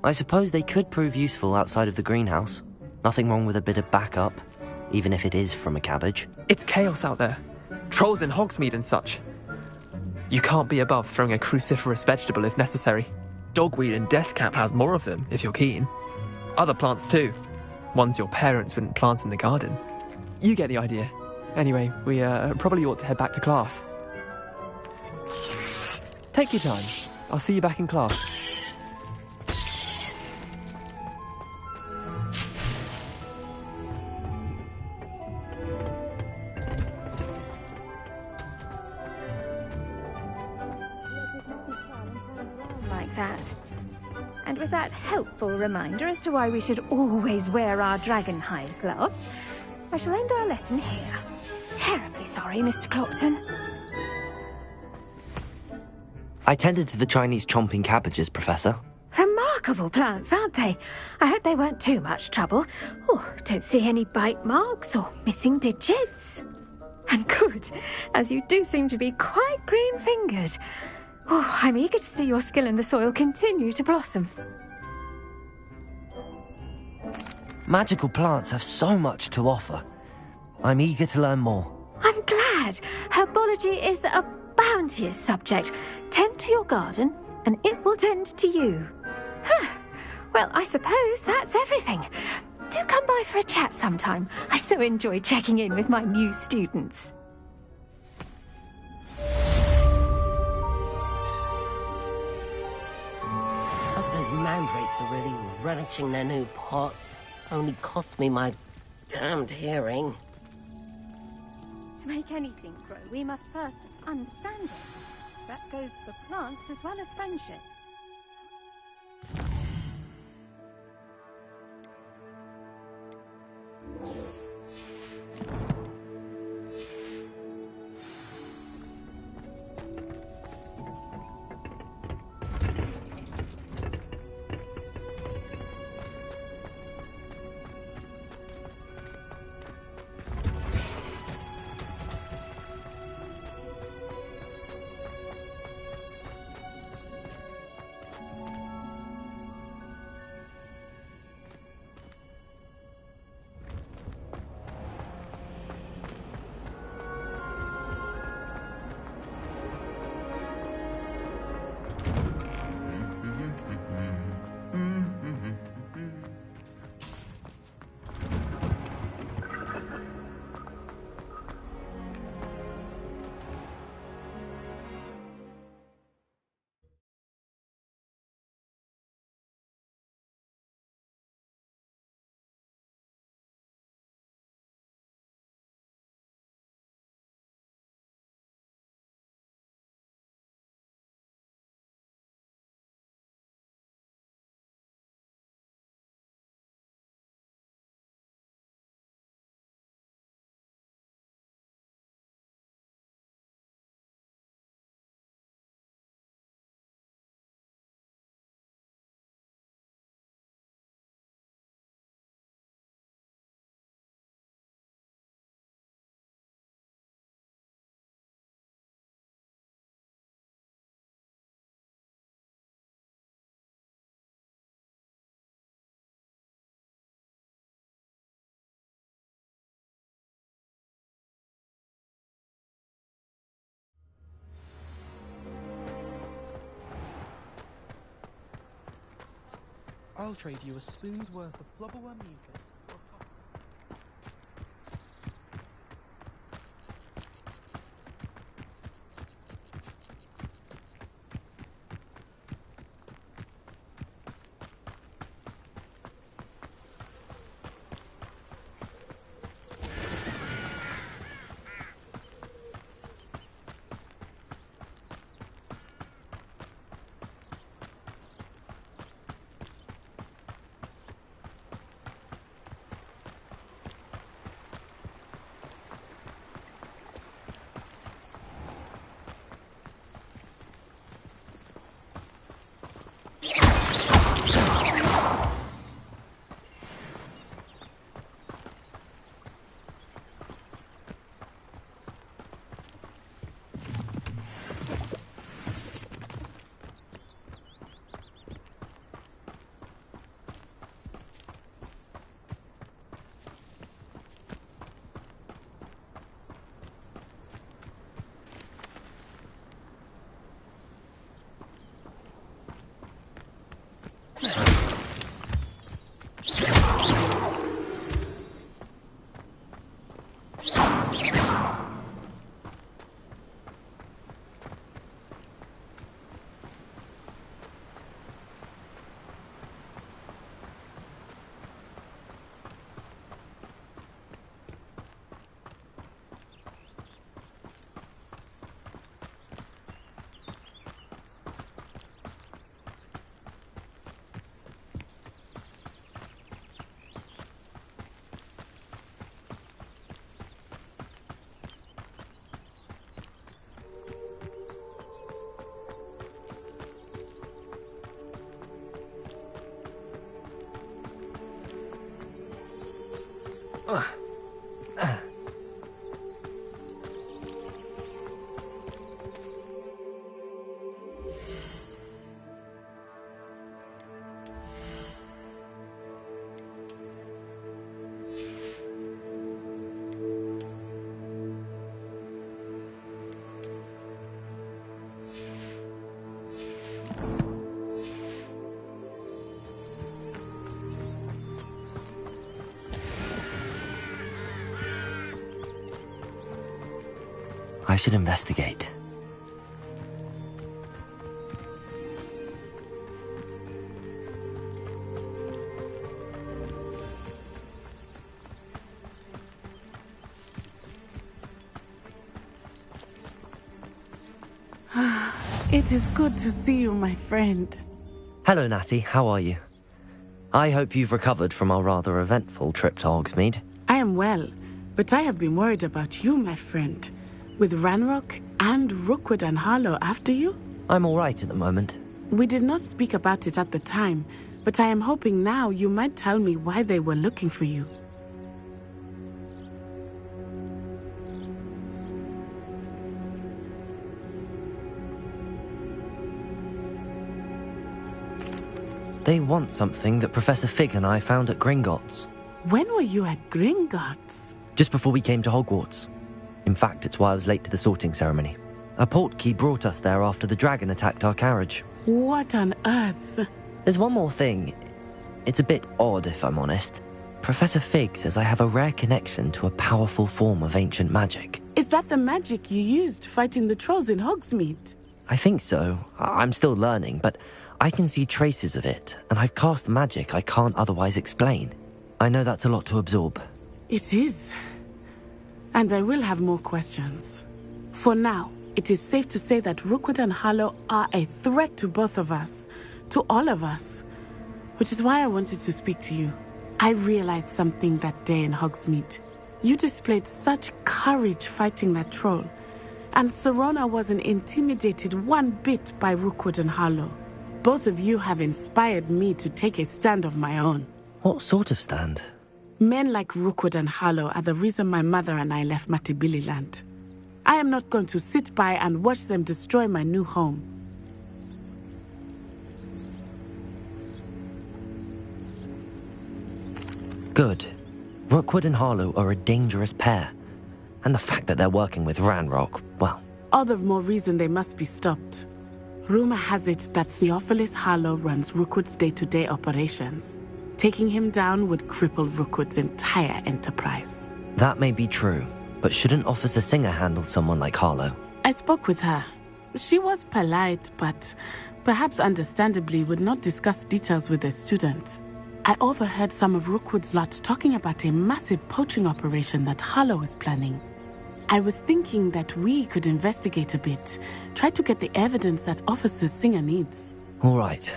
I suppose they could prove useful outside of the greenhouse. Nothing wrong with a bit of backup. even if it is from a cabbage. It's chaos out there. Trolls in Hogsmeade and such. You can't be above throwing a cruciferous vegetable if necessary. Dogweed and deathcap has more of them, if you're keen. Other plants too. Ones your parents wouldn't plant in the garden. You get the idea. Anyway, we probably ought to head back to class. Take your time. I'll see you back in class. Like that. And with that helpful reminder as to why we should always wear our dragonhide gloves, I shall end our lesson here. Terribly sorry, Mr. Clopton. I tended to the Chinese chomping cabbages, Professor. Remarkable plants, aren't they? I hope they weren't too much trouble. Oh, don't see any bite marks or missing digits. And good, as you do seem to be quite green-fingered. Oh, I'm eager to see your skill in the soil continue to blossom. Magical plants have so much to offer. I'm eager to learn more. I'm glad. Herbology is a bounteous subject. Tend to your garden, and it will tend to you. Well, I suppose that's everything. Do come by for a chat sometime. I so enjoy checking in with my new students. Those mandrakes are really relishing their new pots. Only cost me my damned hearing. To make anything grow, we must first understand it. That goes for plants as well as friendships. I'll trade you a spoon's worth of flubberworm mucus. I should investigate. It is good to see you, my friend. Hello, Natty. How are you? I hope you've recovered from our rather eventful trip to Hogsmeade. I am well, but I have been worried about you, my friend. With Ranrock and Rookwood and Harlow after you? I'm all right at the moment. We did not speak about it at the time, but I am hoping now you might tell me why they were looking for you. They want something that Professor Fig and I found at Gringotts. When were you at Gringotts? Just before we came to Hogwarts. In fact, it's why I was late to the sorting ceremony. A portkey brought us there after the dragon attacked our carriage. What on earth? There's one more thing. It's a bit odd, if I'm honest. Professor Fig says I have a rare connection to a powerful form of ancient magic. Is that the magic you used fighting the trolls in Hogsmeade? I think so. I'm still learning, but I can see traces of it, and I've cast magic I can't otherwise explain. I know that's a lot to absorb. It is. And I will have more questions. For now, it is safe to say that Rookwood and Harlow are a threat to both of us, to all of us. Which is why I wanted to speak to you. I realized something that day in Hogsmeade. You displayed such courage fighting that troll, and Serona wasn't intimidated one bit by Rookwood and Harlow. Both of you have inspired me to take a stand of my own. What sort of stand? Men like Rookwood and Harlow are the reason my mother and I left Matibili-land. I am not going to sit by and watch them destroy my new home. Good. Rookwood and Harlow are a dangerous pair. And the fact that they're working with Ranrock, well... All the more reason they must be stopped. Rumor has it that Theophilus Harlow runs Rookwood's day-to-day operations. Taking him down would cripple Rookwood's entire enterprise. That may be true, but shouldn't Officer Singer handle someone like Harlow? I spoke with her. She was polite, but perhaps understandably would not discuss details with a student. I overheard some of Rookwood's lot talking about a massive poaching operation that Harlow is planning. I was thinking that we could investigate a bit, try to get the evidence that Officer Singer needs. All right,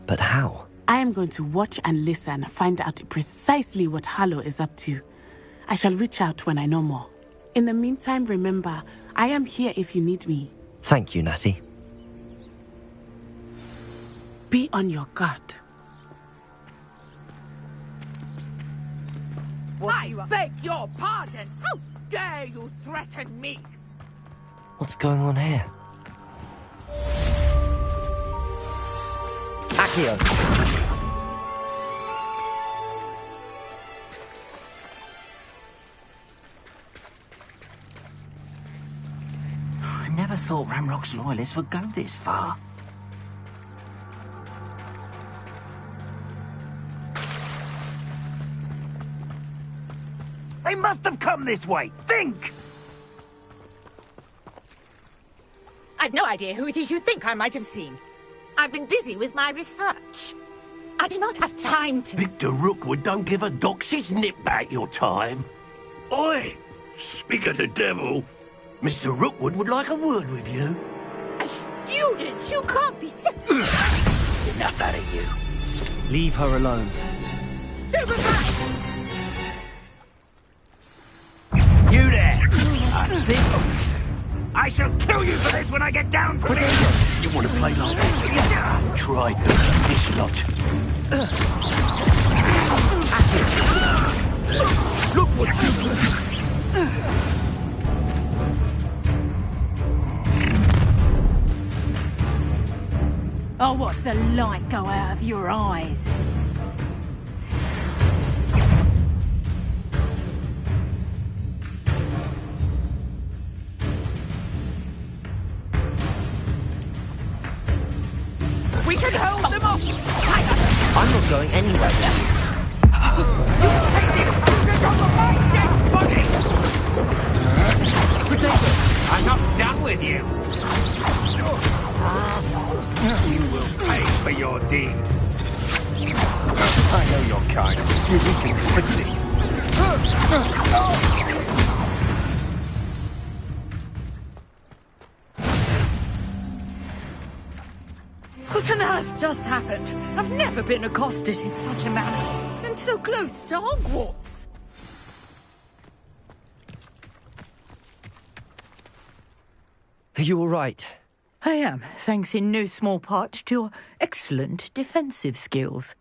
but how? I am going to watch and listen, find out precisely what Harlow is up to. I shall reach out when I know more. In the meantime, remember, I am here if you need me. Thank you, Natty. Be on your guard. I beg your pardon! How dare you threaten me? What's going on here? Accio! I never thought Ranrock's loyalists would go this far. They must have come this way! Think! I've no idea who it is you think I might have seen. I've been busy with my research. I do not have time to... Victor Rookwood don't give a doxy's nip back your time. Oi! Speak of the devil. Mr. Rookwood would like a word with you. A student? You can't be Enough out of you. Leave her alone. Stupefy! You there! I see. I shall kill you for this when I get down from here! You want to play like that? Try dodging this lot. Look what you... I'll watch the light go out of your eyes. We can hold them off! I'm not going anywhere yet. You take this unit on my dead bodies! Protect it! I'm not done with you! You will pay for your deed. I know your kind. You weaken quickly. What on earth just happened? I've never been accosted in such a manner. And so close to Hogwarts. Are you all right? I am, thanks in no small part to your excellent defensive skills.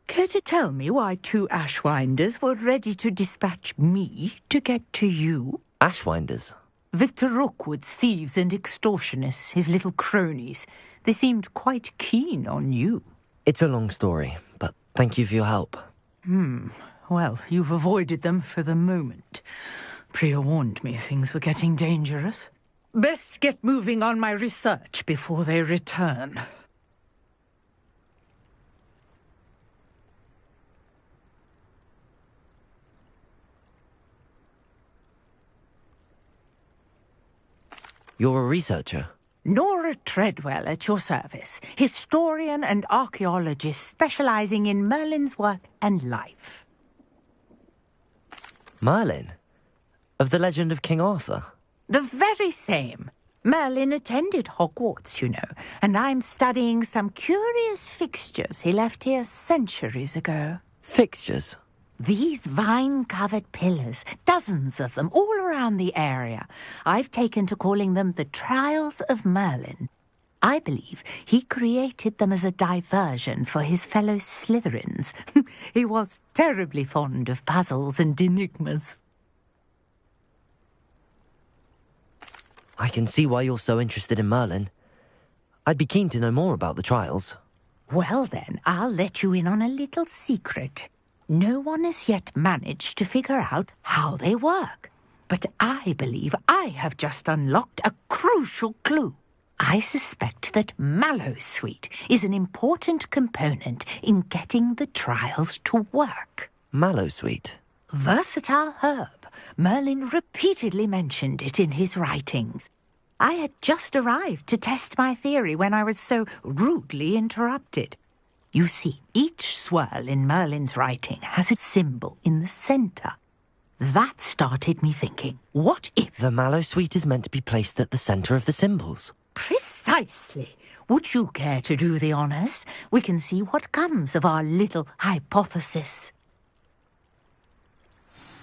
Care to tell me why 2 Ashwinders were ready to dispatch me to get to you? Ashwinders? Victor Rookwood's thieves and extortionists, his little cronies. They seemed quite keen on you. It's a long story, but thank you for your help. Well, you've avoided them for the moment. Priya warned me things were getting dangerous. Best get moving on my research before they return. You're a researcher? Nora Treadwell at your service, historian and archaeologist specializing in Merlin's work and life. Merlin? Of the legend of King Arthur? The very same. Merlin attended Hogwarts, you know, and I'm studying some curious fixtures he left here centuries ago. Fixtures? These vine-covered pillars, dozens of them, all around the area. I've taken to calling them the Trials of Merlin. I believe he created them as a diversion for his fellow Slytherins. He was terribly fond of puzzles and enigmas. I can see why you're so interested in Merlin. I'd be keen to know more about the trials. Well then, I'll let you in on a little secret. No one has yet managed to figure out how they work. But I believe I have just unlocked a crucial clue. I suspect that Mallowsweet is an important component in getting the trials to work. Mallowsweet? Versatile herb. Merlin repeatedly mentioned it in his writings. I had just arrived to test my theory when I was so rudely interrupted. You see, each swirl in Merlin's writing has a symbol in the centre. That started me thinking, what if... The Mallowsweet is meant to be placed at the centre of the symbols. Precisely. Would you care to do the honours? We can see what comes of our little hypothesis.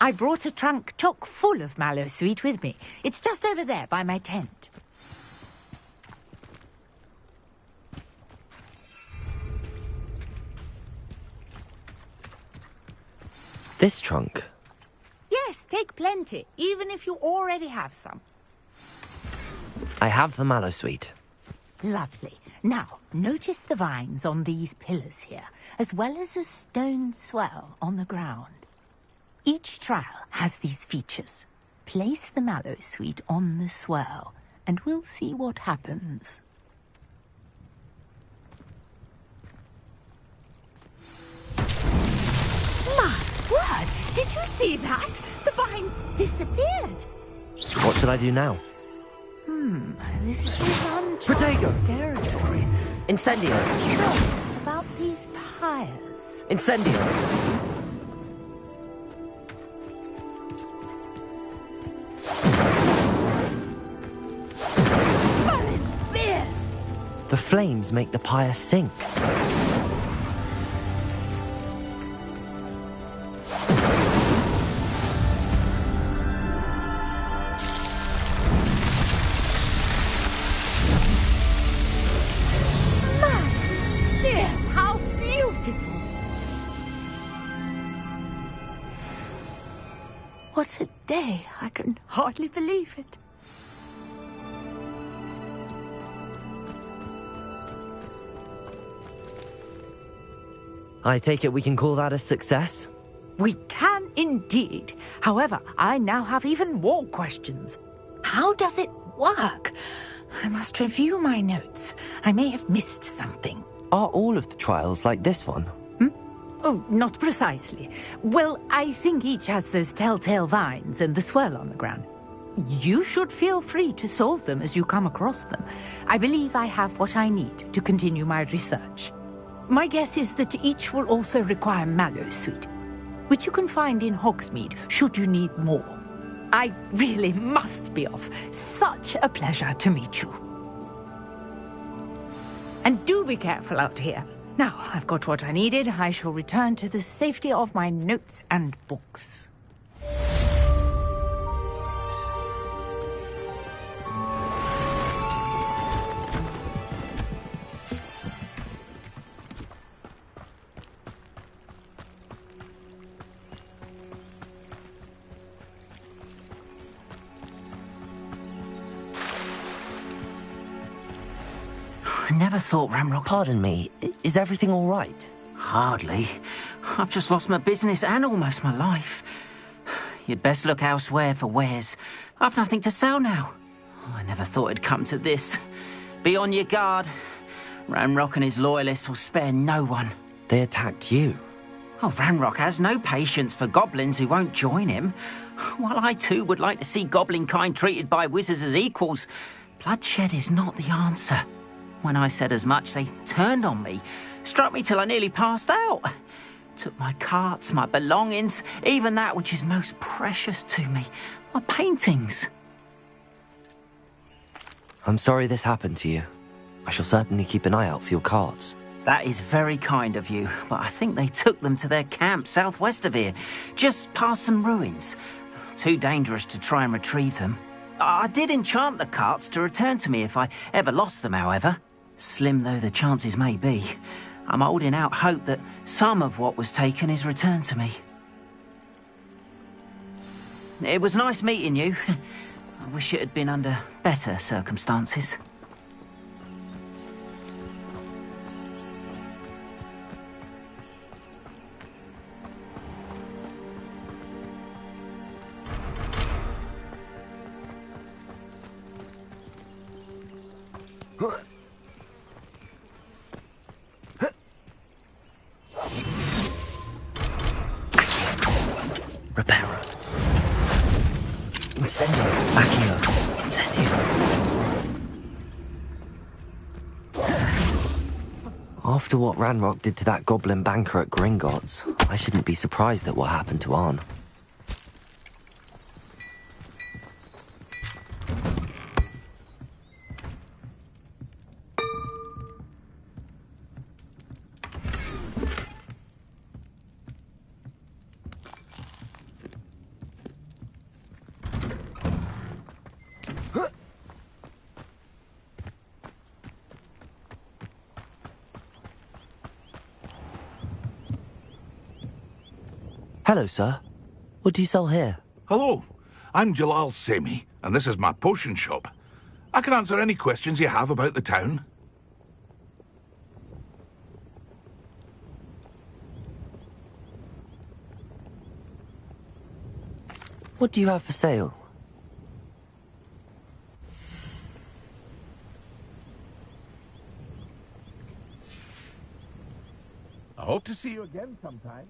I brought a trunk chock full of Mallowsweet with me. It's just over there by my tent. This trunk? Yes, take plenty, even if you already have some. I have the Mallowsweet. Lovely. Now, notice the vines on these pillars here, as well as a stone swell on the ground. Each trial has these features. Place the Mallowsweet on the swirl, and we'll see what happens. My word! Did you see that? The vines disappeared. What should I do now? This is uncharted territory. Incendio! Curious about these pyres. Incendio! Merlin's beard! The flames make the pyre sink. What a day! I can hardly believe it. I take it we can call that a success? We can indeed. However, I now have even more questions. How does it work? I must review my notes. I may have missed something. Are all of the trials like this one? Oh, not precisely. Well, I think each has those telltale vines and the swirl on the ground. You should feel free to solve them as you come across them. I believe I have what I need to continue my research. My guess is that each will also require Mallow Sweet, which you can find in Hogsmeade should you need more. I really must be off. Such a pleasure to meet you. And do be careful out here. Now, I've got what I needed. I shall return to the safety of my notes and books. I never thought Ramrock... Pardon me, is everything all right? Hardly. I've just lost my business and almost my life. You'd best look elsewhere for wares. I've nothing to sell now. I never thought it'd come to this. Be on your guard. Ramrock and his loyalists will spare no one. They attacked you? Oh, Ramrock has no patience for goblins who won't join him. While I too would like to see goblin kind treated by wizards as equals, bloodshed is not the answer. When I said as much, they turned on me, struck me till I nearly passed out. Took my carts, my belongings, even that which is most precious to me, my paintings. I'm sorry this happened to you. I shall certainly keep an eye out for your carts. That is very kind of you, but I think they took them to their camp southwest of here, just past some ruins. Too dangerous to try and retrieve them. I did enchant the carts to return to me if I ever lost them, however. Slim though the chances may be, I'm holding out hope that some of what was taken is returned to me. It was nice meeting you. I wish it had been under better circumstances. Reparo. Incendio. Accio. Incendio. After what Ranrock did to that goblin banker at Gringotts, I shouldn't be surprised at what happened to Arn. Hello, sir. What do you sell here? Hello, I'm Jalal Semi, and this is my potion shop. I can answer any questions you have about the town. What do you have for sale? I hope to see you again sometime.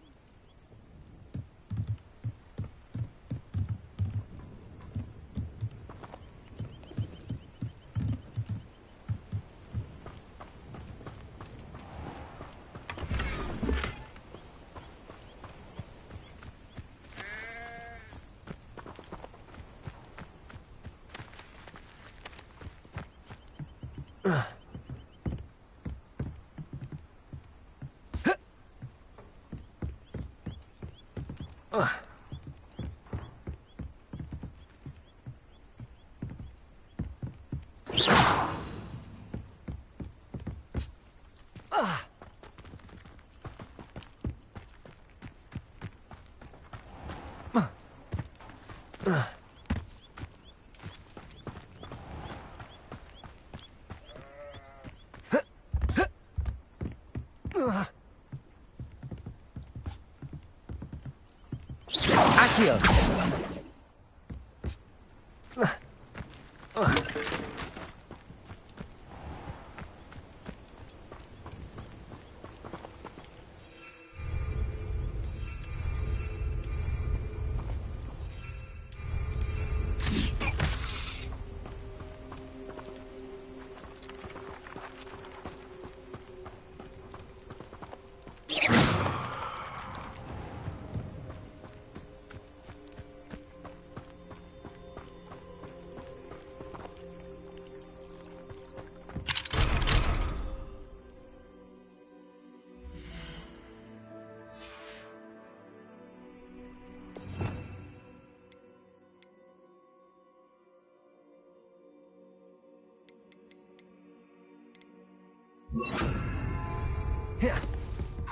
Accio.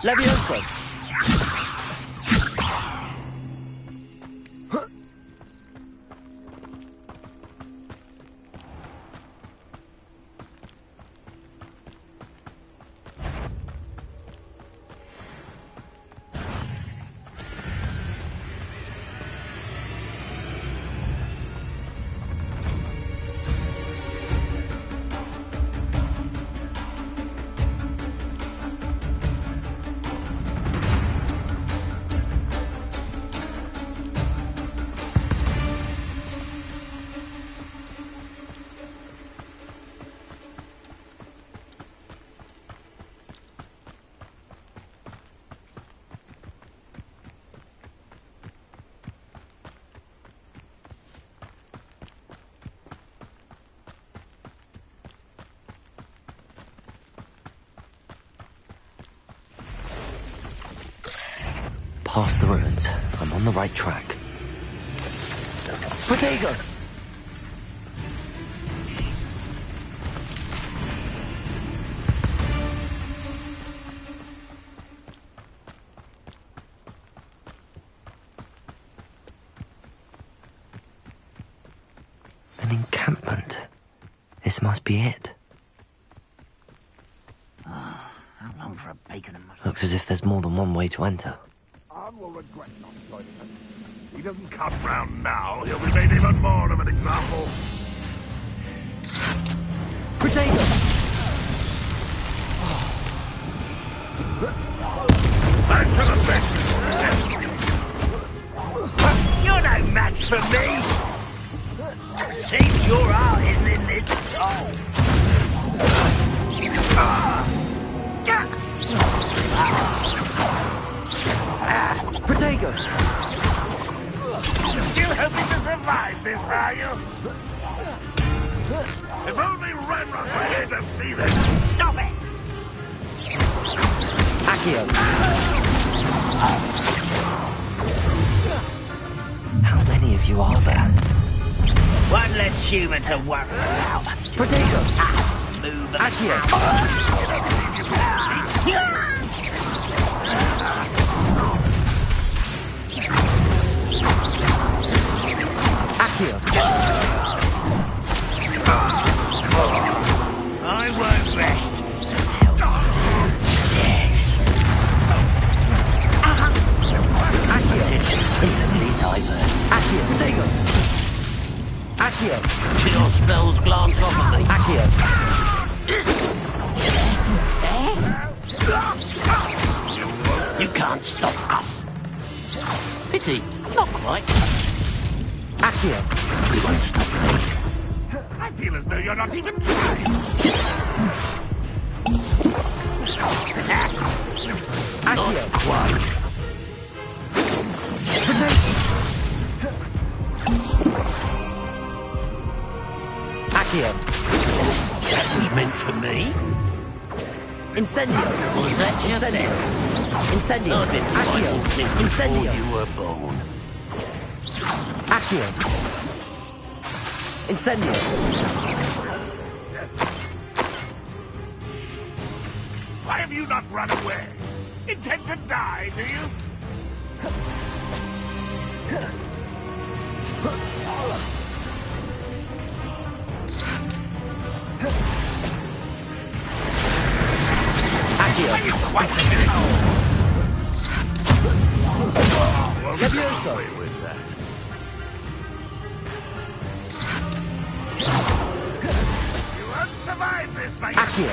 Levioso! Past the ruins. I'm on the right track. Protego! An encampment. This must be it. How long for a bacon and mushroom? Looks as if there's more than one way to enter. Will regret not joining us. He doesn't come round now, he'll be made even more of an example. Protego! Back to the bench! You're no match for me! Seems your art isn't in this at all. Protego! Still hoping to survive this, are you? If only Renrock were here to see this! Stop it! Accio! How many of you are there? One less human to worry about. Protego! Move Accio! Accio! I won't rest until dead. Accio! Instantly divert. Accio! Protego! Accio! Your spells glance off of me. Accio! You can't stop us. Pity, not quite. Accio! We won't stop me. I feel as though you're not even trying! Accio! Not quite. Accio! That was meant for me. Incendio! Was that your Incendio! best? Incendio! I've been Accio! fighting since Incendio! before you were born. Accio! Incendio! Why have you not run away? Intend to die, do you? Accio! Levioso! With that. You won't survive this, my Accio!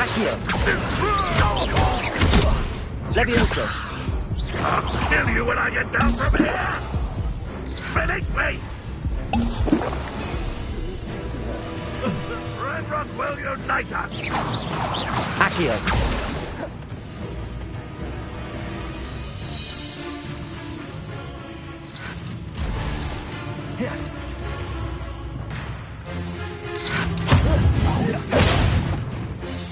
Accio! Levioso! I'll kill you when I get down from here! Release me! Renrock will unite us! Accio!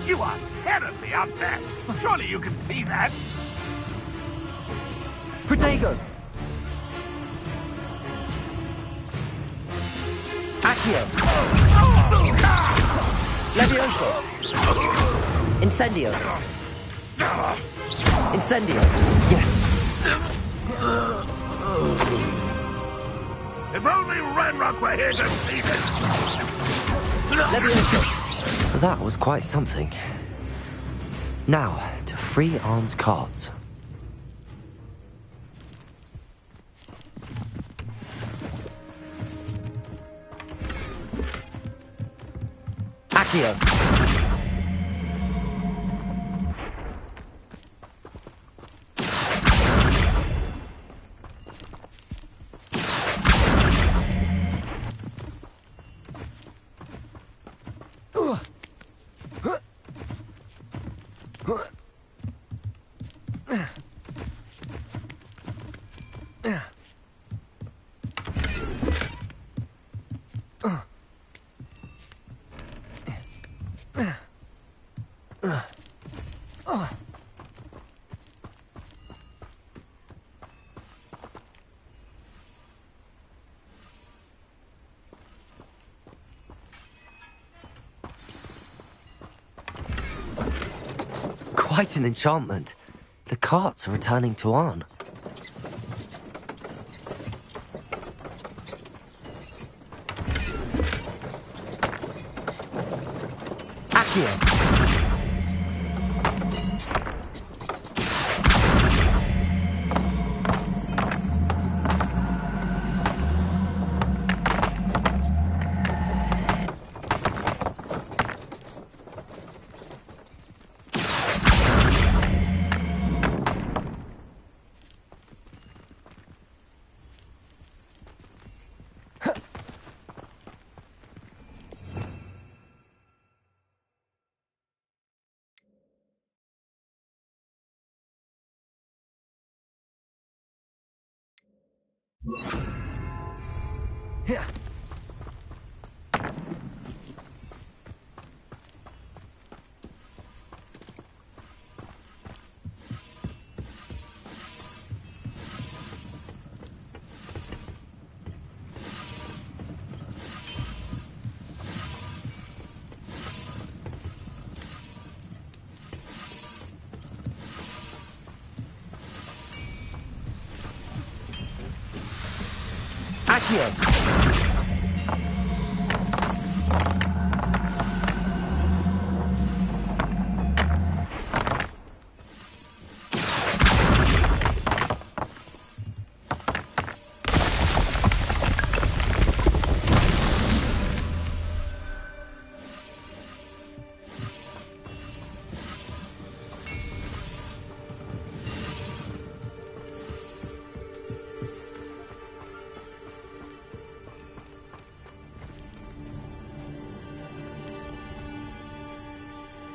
You are terribly outmatched! Surely you can see that! Protego! Accio! Levioso! Incendio! Incendio! Yes! If only Ranrock were here to see this! Levioso! That was quite something. Now, to free Arn's cards. Accio! Quite an enchantment. The carts are returning to Arn. Accio! Yeah. Accio!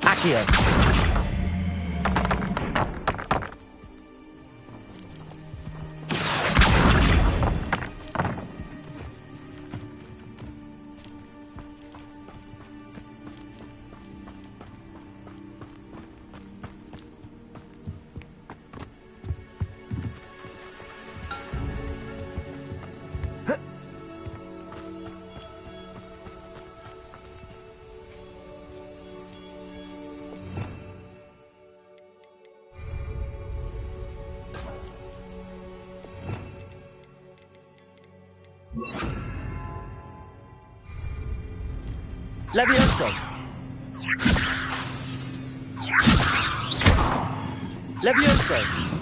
Accio! Levioso! Levioso!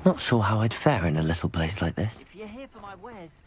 Not sure how I'd fare in a little place like this. If you're here for my wares...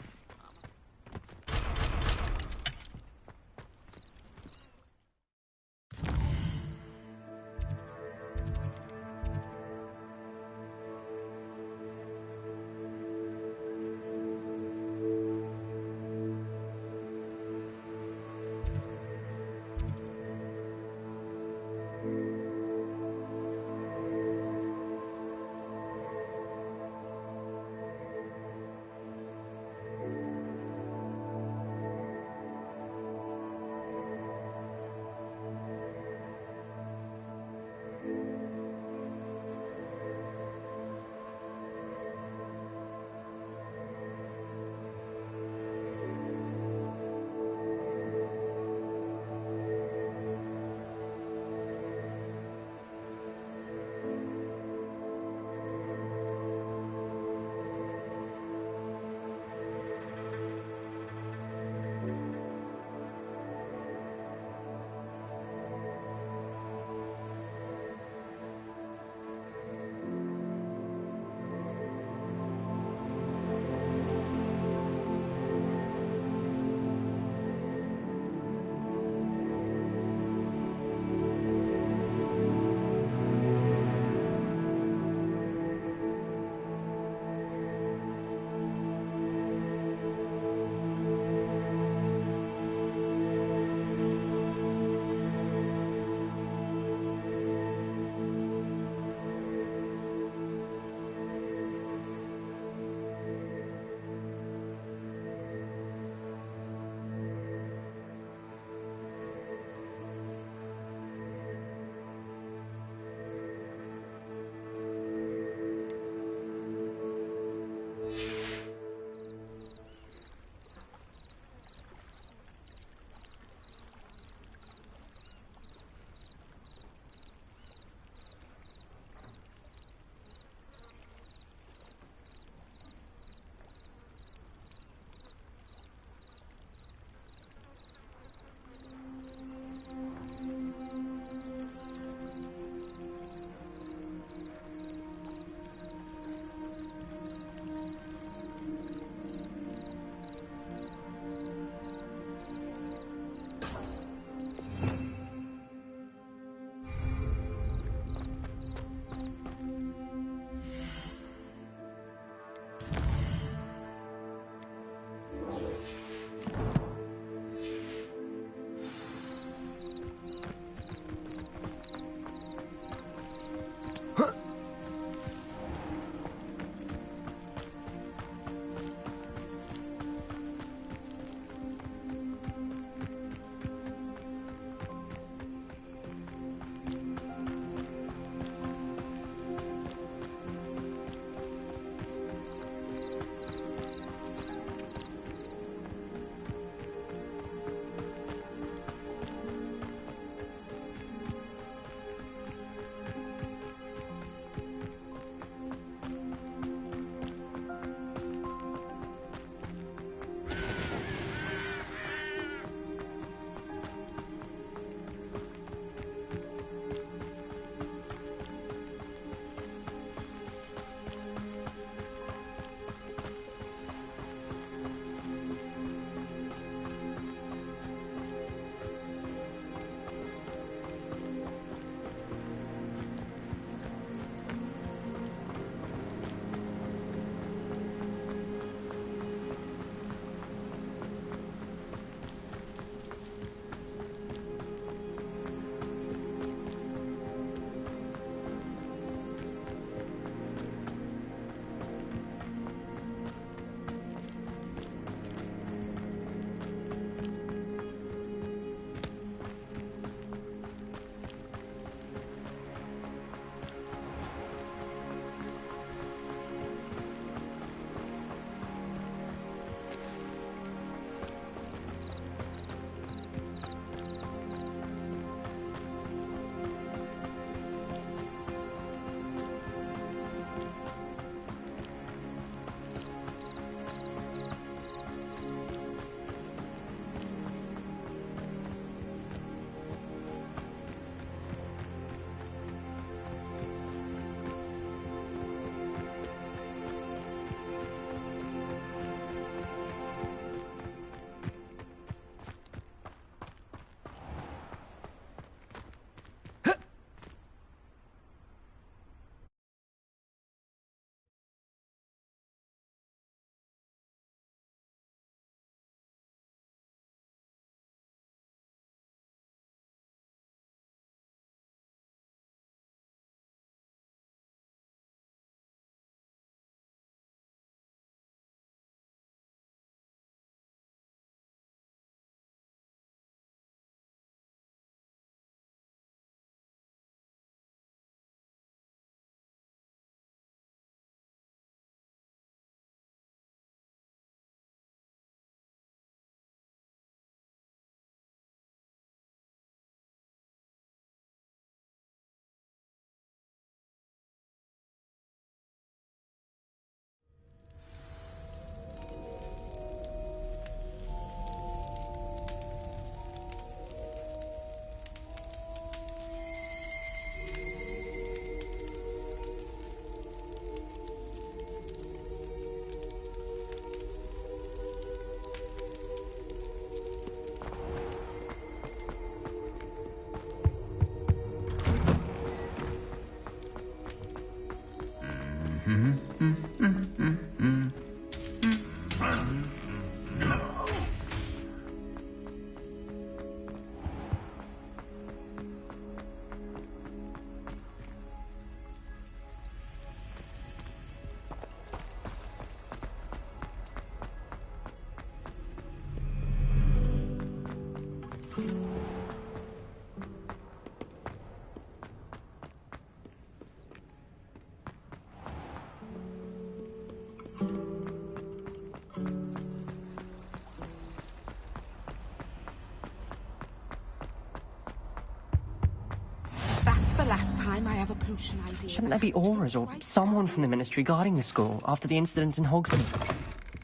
That's the last time I have a potion idea. Shouldn't there be auras or someone from the Ministry guarding the school after the incident in Hogsmeade?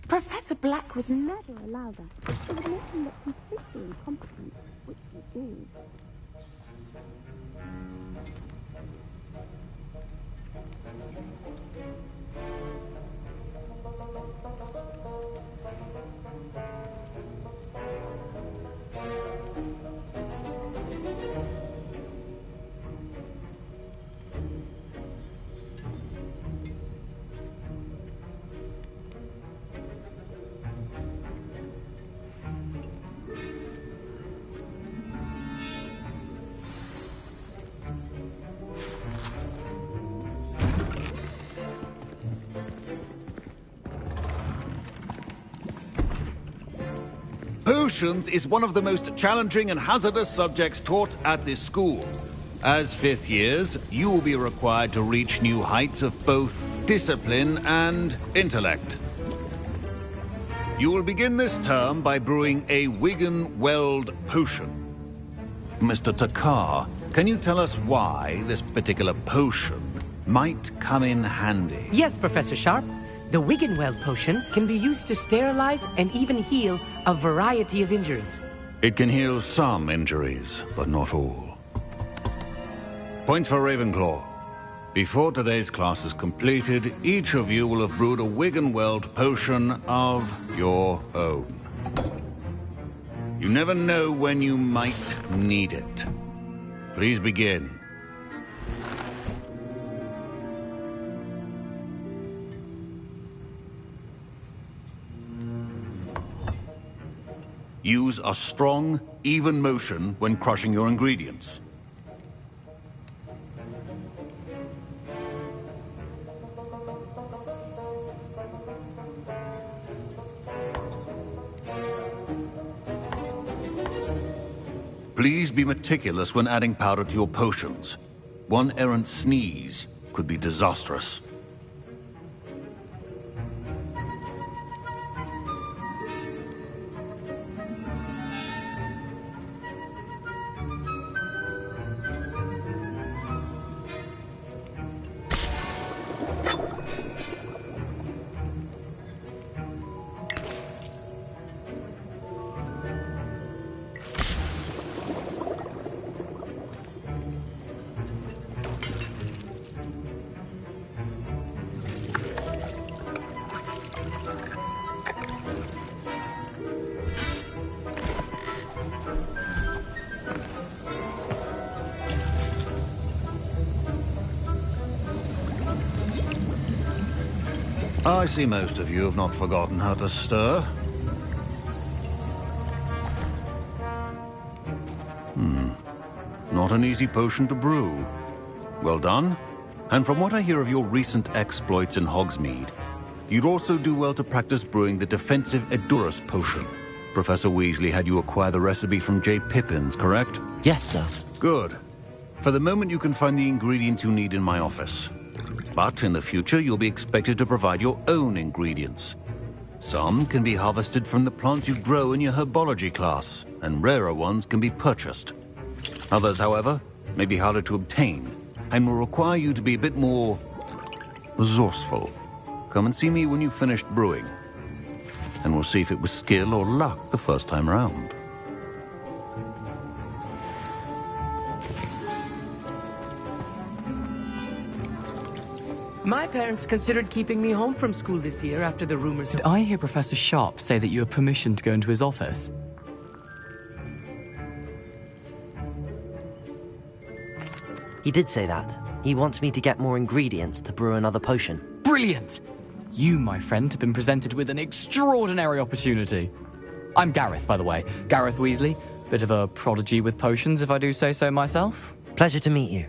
Professor Black would never allow that. It would make him look completely incompetent, which he is. Potions is one of the most challenging and hazardous subjects taught at this school. As fifth years, you will be required to reach new heights of both discipline and intellect. You will begin this term by brewing a Wiggenweld potion. Mr. Takar, can you tell us why this particular potion might come in handy? Yes, Professor Sharp. The Wiggenweld potion can be used to sterilize and even heal a variety of injuries. It can heal some injuries, but not all. Point for Ravenclaw. Before today's class is completed, each of you will have brewed a Wiggenweld potion of your own. You never know when you might need it. Please begin. Use a strong, even motion when crushing your ingredients. Please be meticulous when adding powder to your potions. One errant sneeze could be disastrous. I see most of you have not forgotten how to stir. Not an easy potion to brew. Well done. And from what I hear of your recent exploits in Hogsmeade, you'd also do well to practice brewing the defensive Edurus potion. Professor Weasley had you acquire the recipe from J. Pippins, correct? Yes, sir. Good. For the moment, you can find the ingredients you need in my office. But in the future, you'll be expected to provide your own ingredients. Some can be harvested from the plants you grow in your herbology class, and rarer ones can be purchased. Others, however, may be harder to obtain, and will require you to be a bit more resourceful. Come and see me when you've finished brewing, and we'll see if it was skill or luck the first time round. My parents considered keeping me home from school this year after the rumors. Did I hear Professor Sharp say that you have permission to go into his office? He did say that. He wants me to get more ingredients to brew another potion. Brilliant! You, my friend, have been presented with an extraordinary opportunity. I'm Gareth, by the way. Gareth Weasley. Bit of a prodigy with potions, if I do say so myself. Pleasure to meet you.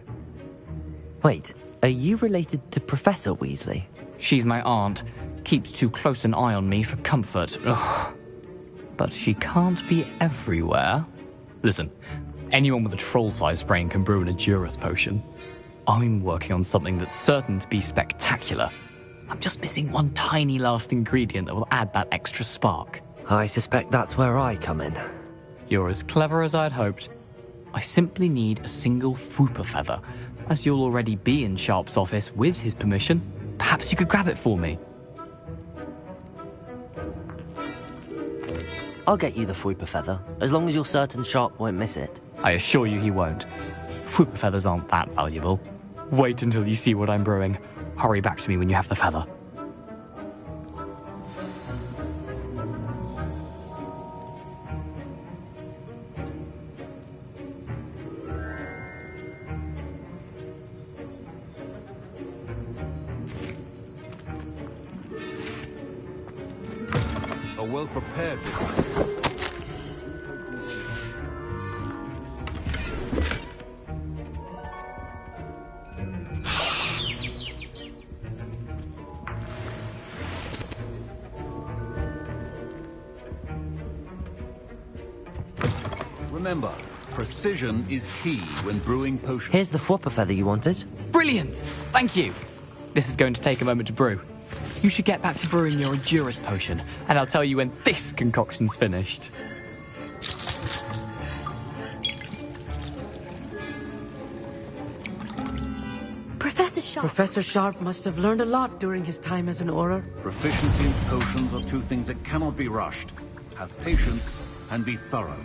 Wait, are you related to Professor Weasley? She's my aunt. Keeps too close an eye on me for comfort. Ugh. But she can't be everywhere. Listen, anyone with a troll-sized brain can brew an Edurus potion. I'm working on something that's certain to be spectacular. I'm just missing one tiny last ingredient that will add that extra spark. I suspect that's where I come in. You're as clever as I'd hoped. I simply need a single Fwooper feather. As you'll already be in Sharp's office with his permission, perhaps you could grab it for me. I'll get you the Fwooper feather, as long as you're certain Sharp won't miss it. I assure you he won't. Fwooper feathers aren't that valuable. Wait until you see what I'm brewing. Hurry back to me when you have the feather. A well-prepared... Remember, precision is key when brewing potions. Here's the Fwooper feather you wanted. Brilliant! Thank you! This is going to take a moment to brew. You should get back to brewing your Edurus potion, and I'll tell you when this concoction's finished. Professor Sharp. Professor Sharp must have learned a lot during his time as an Auror. Proficiency in potions are two things that cannot be rushed. Have patience and be thorough.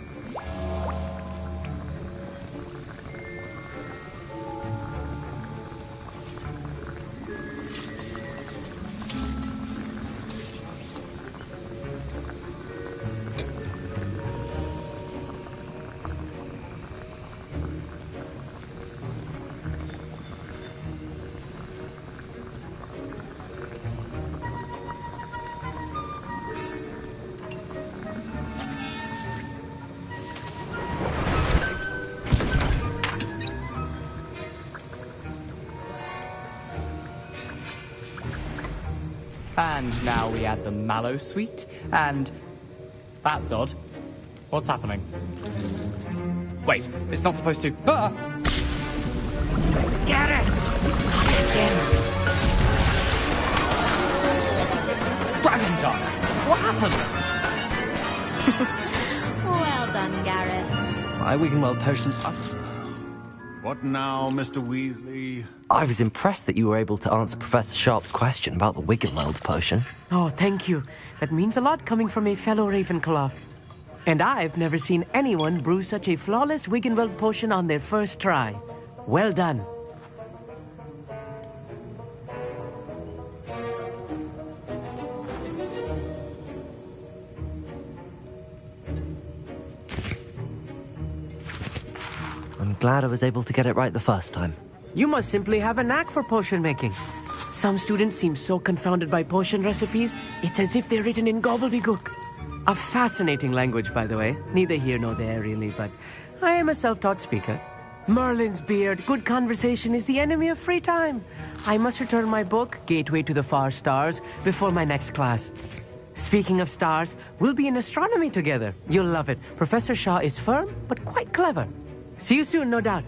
And now we add the mallow sweet, and... That's odd. What's happening? Wait, it's not supposed to... Ah! Get it! Dragon Dog! What happened? Well done, Gareth. My Wiggenweld potions are... What now, Mr. Weasley? I was impressed that you were able to answer Professor Sharp's question about the Wiggenweld potion. Oh, thank you. That means a lot coming from a fellow Ravenclaw. And I've never seen anyone brew such a flawless Wiggenweld potion on their first try. Well done. I'm glad I was able to get it right the first time. You must simply have a knack for potion making. Some students seem so confounded by potion recipes, it's as if they're written in gobbledygook. A fascinating language, by the way. Neither here nor there, really, but I am a self-taught speaker. Merlin's beard, good conversation is the enemy of free time. I must return my book, Gateway to the Far Stars, before my next class. Speaking of stars, we'll be in astronomy together. You'll love it. Professor Shaw is firm, but quite clever. See you soon, no doubt.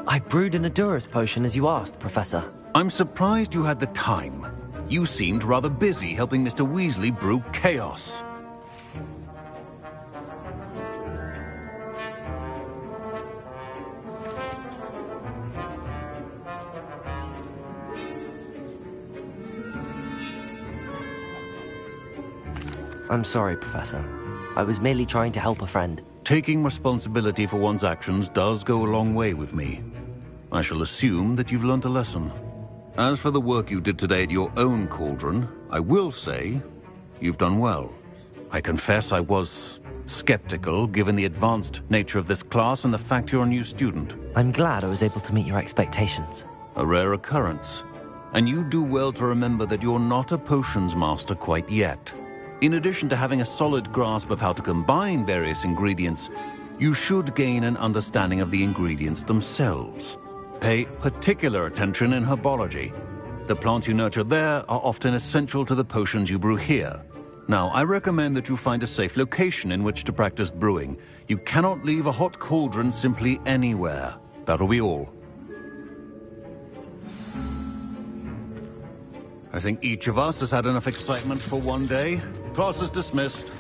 I brewed an Edurus potion as you asked, Professor. I'm surprised you had the time. You seemed rather busy helping Mr. Weasley brew chaos. I'm sorry, Professor. I was merely trying to help a friend. Taking responsibility for one's actions does go a long way with me. I shall assume that you've learnt a lesson. As for the work you did today at your own cauldron, I will say you've done well. I confess I was skeptical, given the advanced nature of this class and the fact you're a new student. I'm glad I was able to meet your expectations. A rare occurrence. And you do well to remember that you're not a potions master quite yet. In addition to having a solid grasp of how to combine various ingredients, you should gain an understanding of the ingredients themselves. Pay particular attention in herbology. The plants you nurture there are often essential to the potions you brew here. Now, I recommend that you find a safe location in which to practice brewing. You cannot leave a hot cauldron simply anywhere. That'll be all. I think each of us has had enough excitement for one day. Class is dismissed.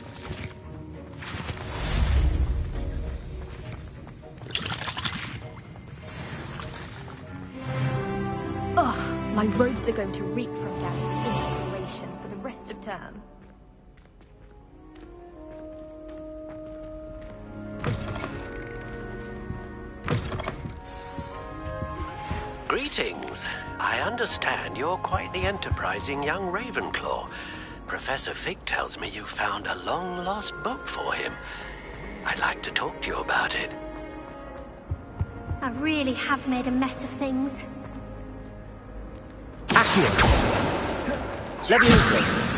Ugh, my robes are going to reek from Gareth's inspiration for the rest of term. Greetings. I understand you're quite the enterprising young Ravenclaw. Professor Fig tells me you found a long-lost book for him. I'd like to talk to you about it. I really have made a mess of things. Accio! Leviosa!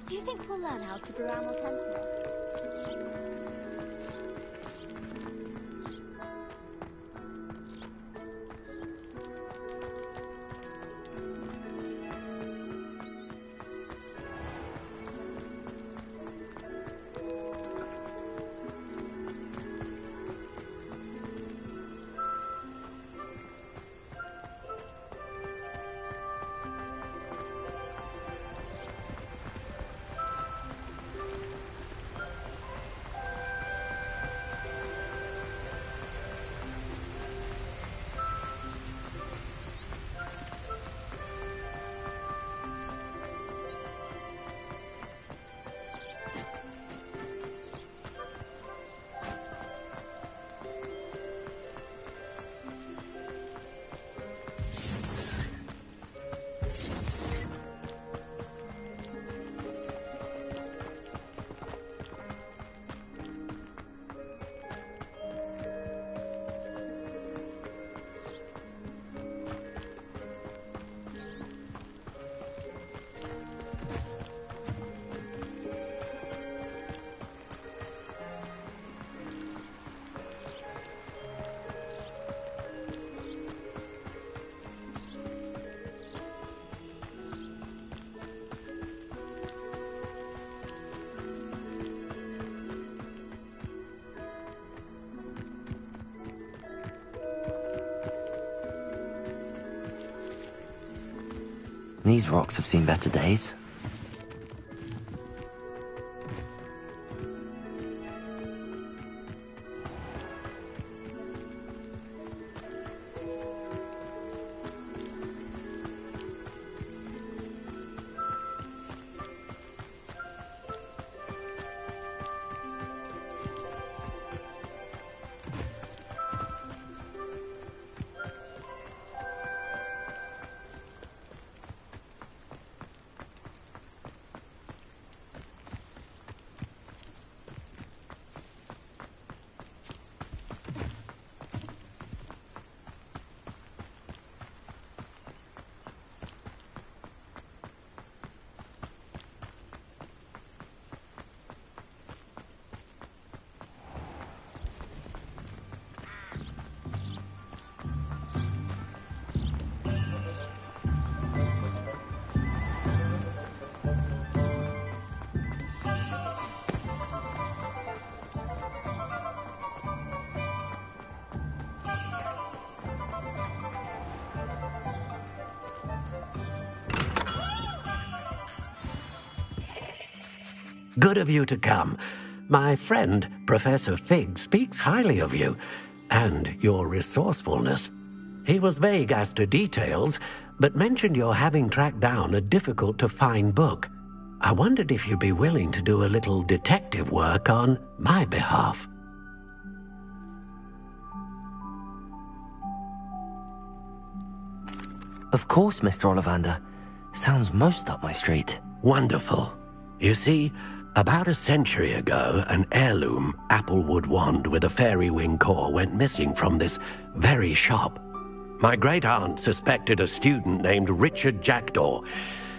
Do you think we'll learn how to brew animal temple? These rocks have seen better days. Good of you to come. My friend, Professor Fig, speaks highly of you and your resourcefulness. He was vague as to details, but mentioned your having tracked down a difficult-to-find book. I wondered if you'd be willing to do a little detective work on my behalf. Of course, Mr. Ollivander. Sounds most up my street. Wonderful. You see, about a century ago, an heirloom applewood wand with a fairy wing core went missing from this very shop. My great-aunt suspected a student named Richard Jackdaw.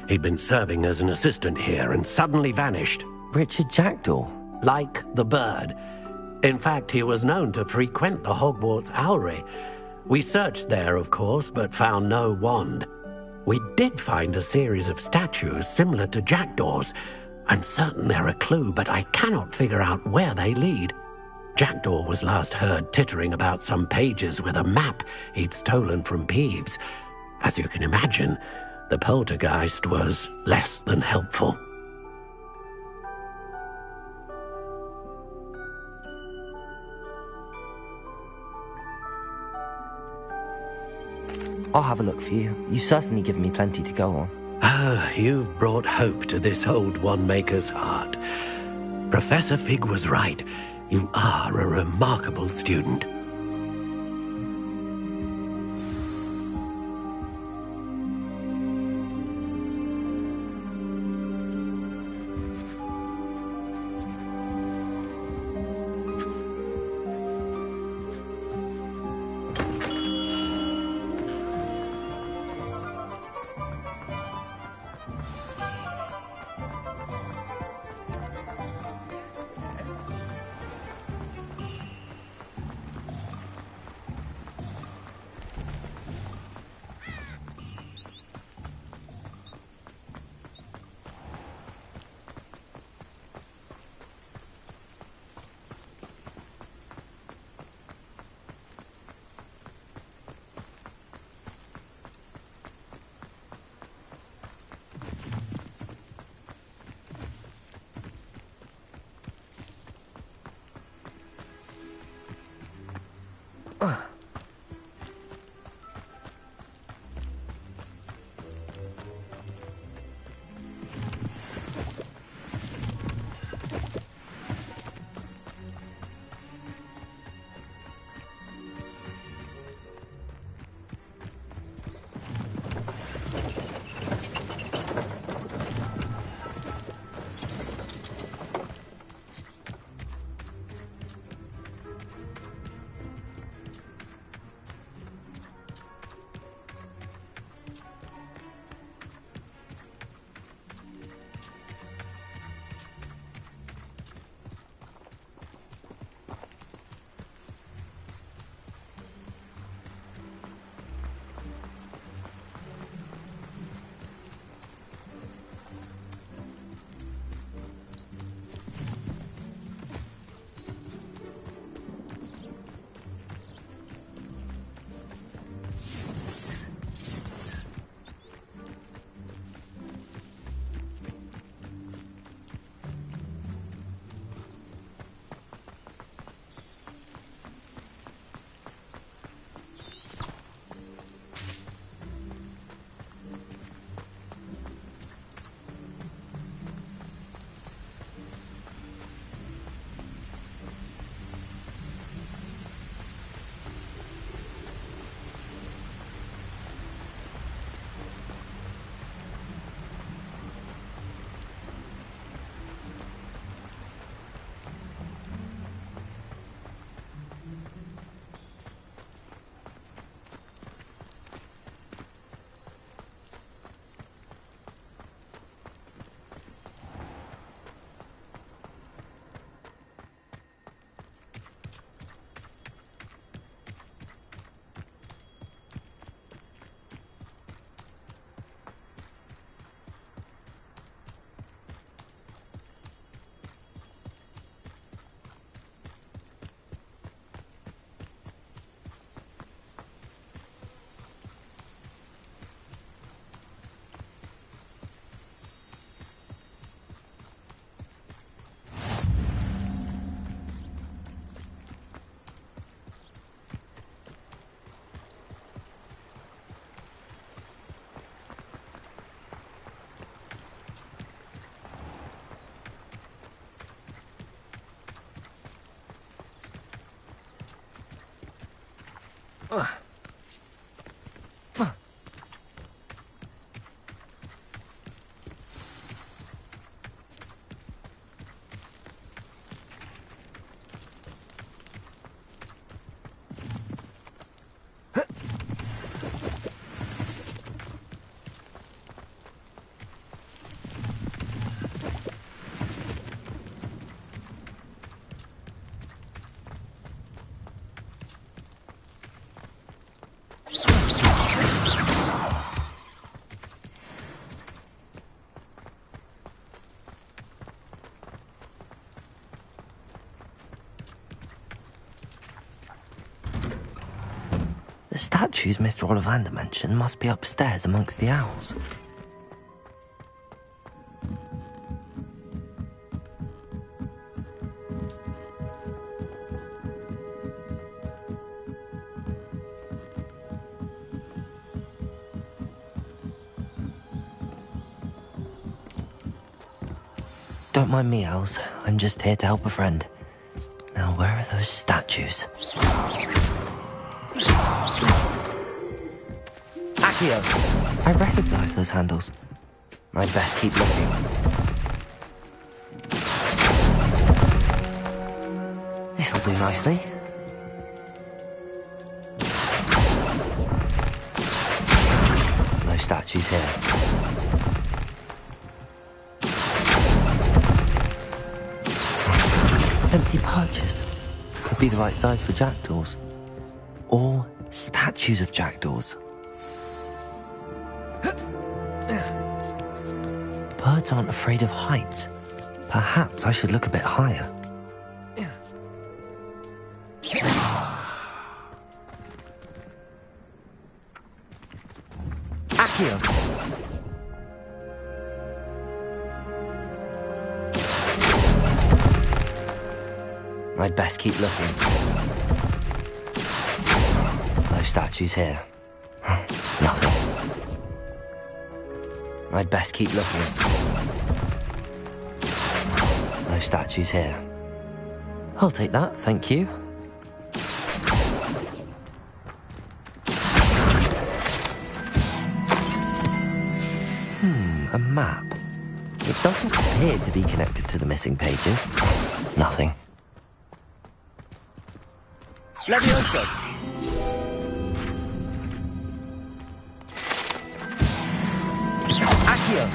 He'd been serving as an assistant here and suddenly vanished. Richard Jackdaw? Like the bird. In fact, he was known to frequent the Hogwarts Owlery. We searched there, of course, but found no wand. We did find a series of statues similar to Jackdaw's. I'm certain they're a clue, but I cannot figure out where they lead. Jackdaw was last heard tittering about some pages with a map he'd stolen from Peeves. As you can imagine, the poltergeist was less than helpful. I'll have a look for you. You've certainly given me plenty to go on. Ah, you've brought hope to this old one-maker's heart. Professor Fig was right. You are a remarkable student. The statues Mr. Ollivander mentioned must be upstairs amongst the owls. Don't mind me, owls. I'm just here to help a friend. Now, where are those statues? Accio! I recognize those handles. I'd best keep looking. This'll do nicely. No statues here. Empty perches. Could be the right size for jackdaws. Or statues of jackdaws. Birds aren't afraid of heights. Perhaps I should look a bit higher. Accio! I'd best keep looking. No statues here. Nothing. I'd best keep looking. No statues here. I'll take that, thank you. A map. It doesn't appear to be connected to the missing pages. Nothing. Levioso! Accio!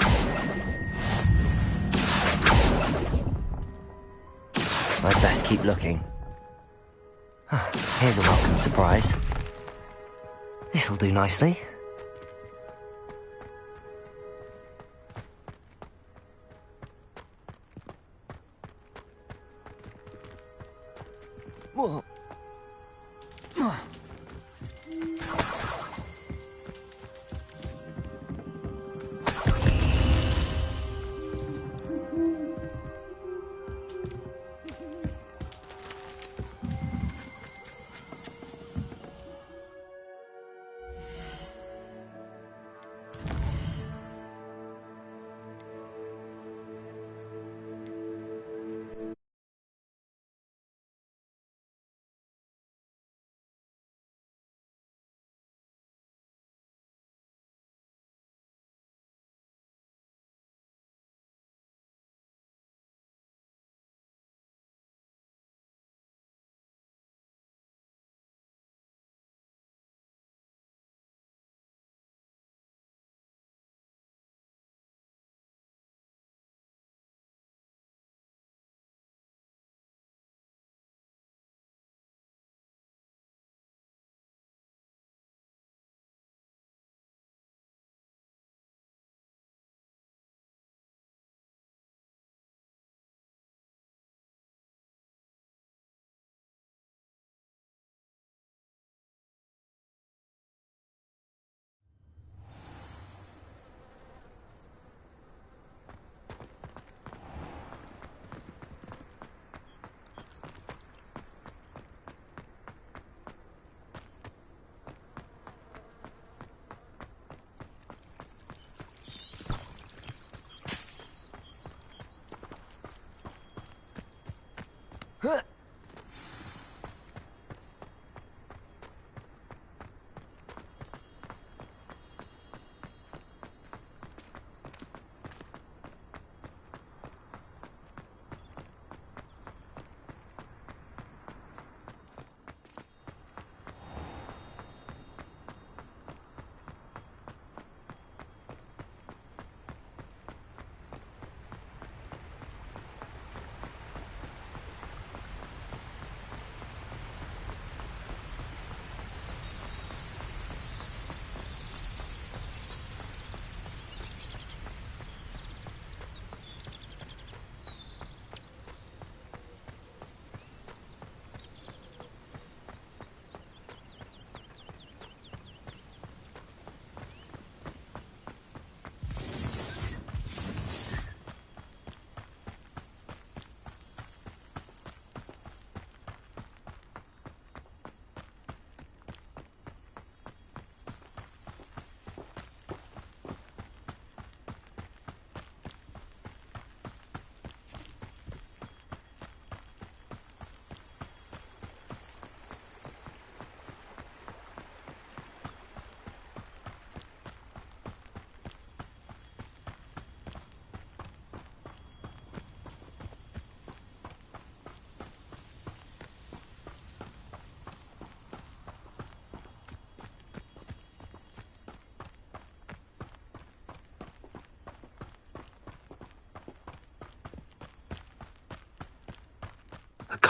I'd best keep looking. Here's a welcome surprise. This'll do nicely. Whoa.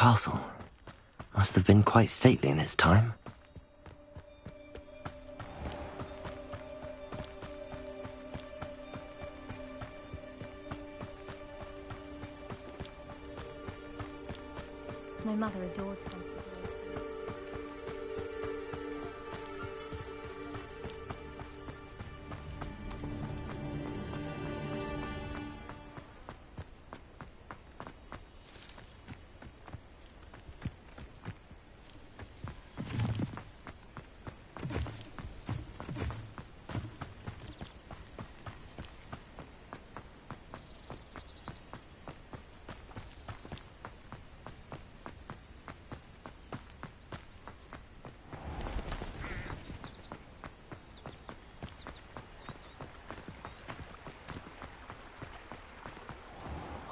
castle. Must have been quite stately in its time. My mother adored them.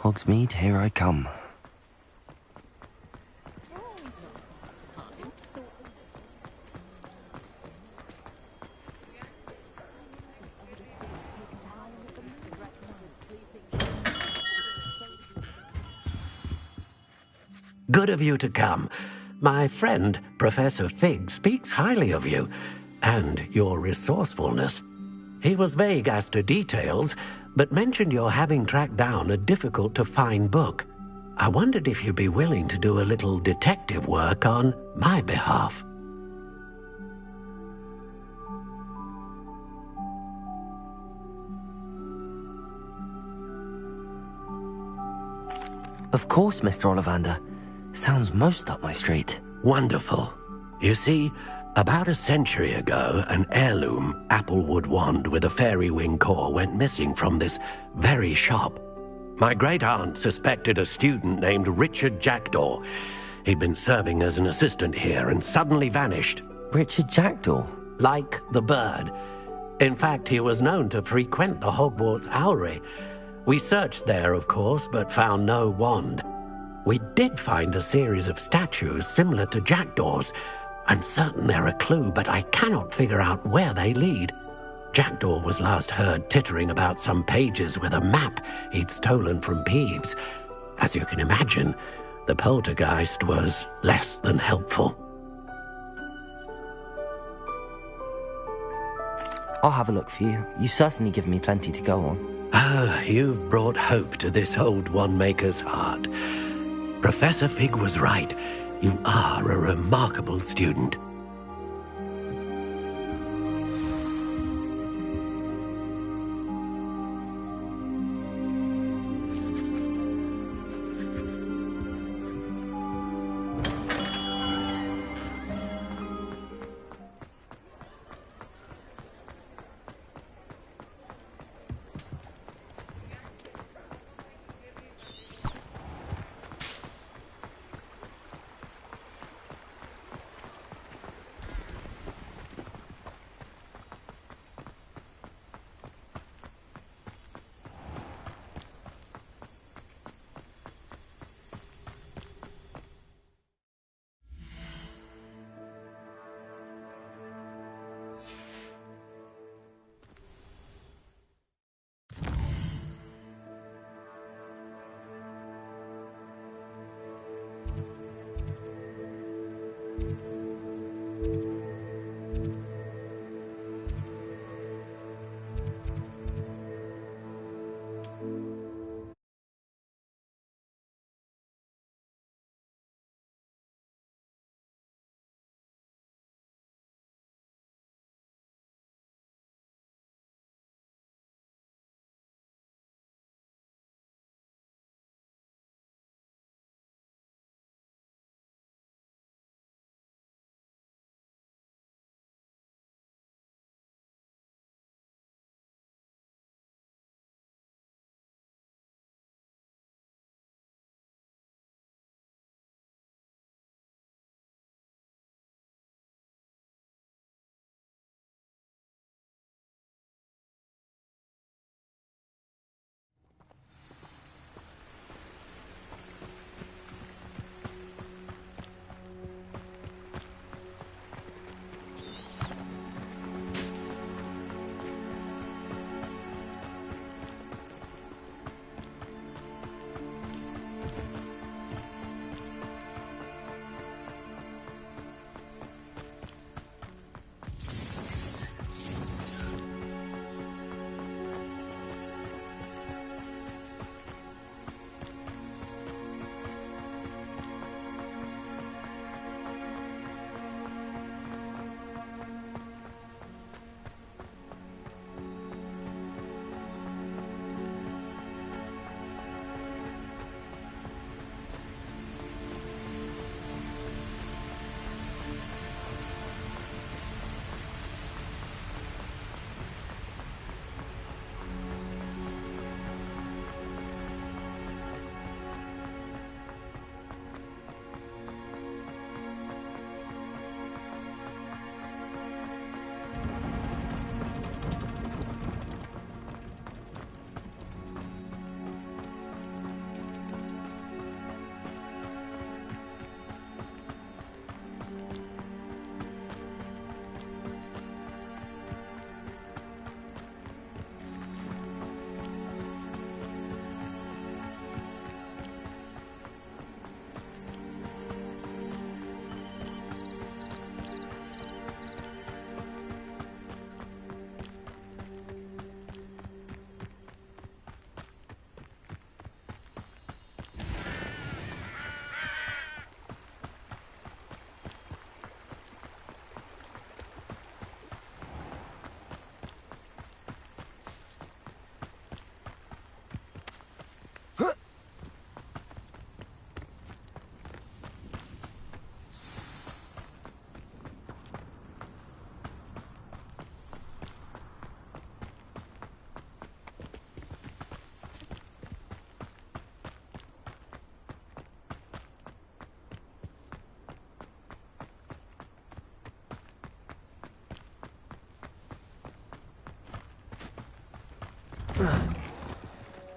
Hogsmeade, here I come. Good of you to come. My friend, Professor Fig, speaks highly of you, and your resourcefulness. He was vague as to details, but mentioned your having tracked down a difficult-to-find book. I wondered if you'd be willing to do a little detective work on my behalf. Of course, Mr. Ollivander. Sounds most up my street. Wonderful. You see, about a century ago, an heirloom applewood wand with a fairy wing core went missing from this very shop. My great-aunt suspected a student named Richard Jackdaw. He'd been serving as an assistant here and suddenly vanished. Richard Jackdaw? Like the bird. In fact, he was known to frequent the Hogwarts Owlery. We searched there, of course, but found no wand. We did find a series of statues similar to Jackdaw's. I'm certain they're a clue, but I cannot figure out where they lead. Jackdaw was last heard tittering about some pages with a map he'd stolen from Peeves. As you can imagine, the poltergeist was less than helpful. I'll have a look for you. You've certainly given me plenty to go on. Ah, you've brought hope to this old one-maker's heart. Professor Fig was right. You are a remarkable student.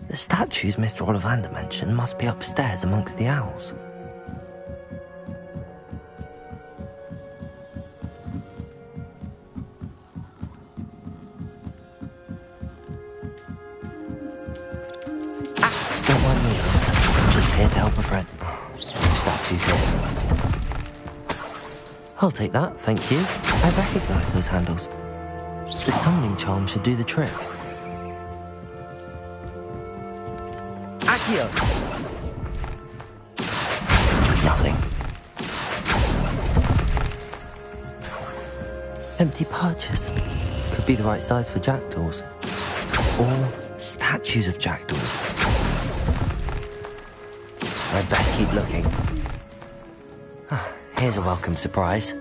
The statues Mr. Ollivander mentioned must be upstairs amongst the owls. Don't mind me, Rose. I'm just here to help a friend. Statues here. I'll take that, thank you. I recognize those handles. The summoning charm should do the trick. Accio! Nothing. Empty perches. Could be the right size for jackdaws. Or statues of jackdaws. I'd best keep looking. Here's a welcome surprise.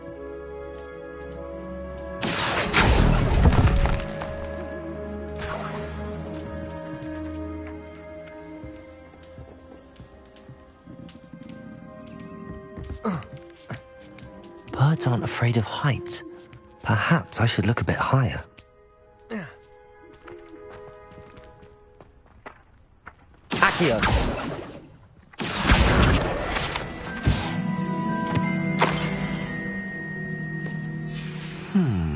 Birds aren't afraid of heights. Perhaps I should look a bit higher. Accio!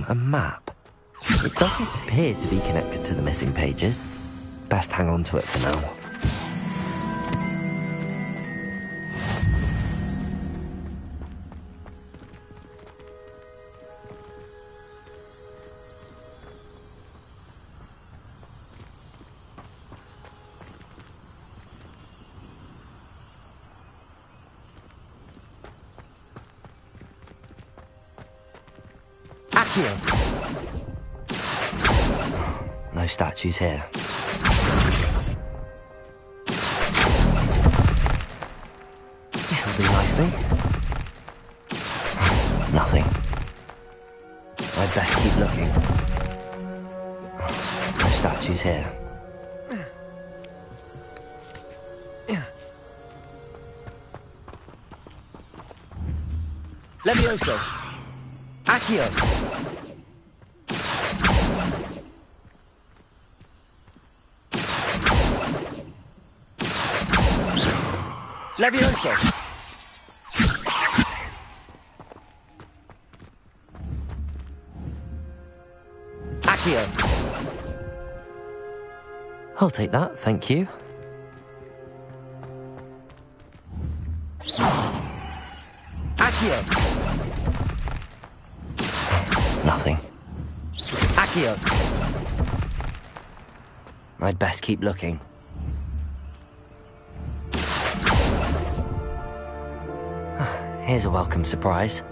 A map. It doesn't appear to be connected to the missing pages. Best hang on to it for now. No statues here. This'll do nicely. Nothing. I'd best keep looking. No statues here. Levioso! Accio! Levioso! Accio! I'll take that, thank you. Accio! Nothing. Accio! I'd best keep looking. Here's a welcome surprise.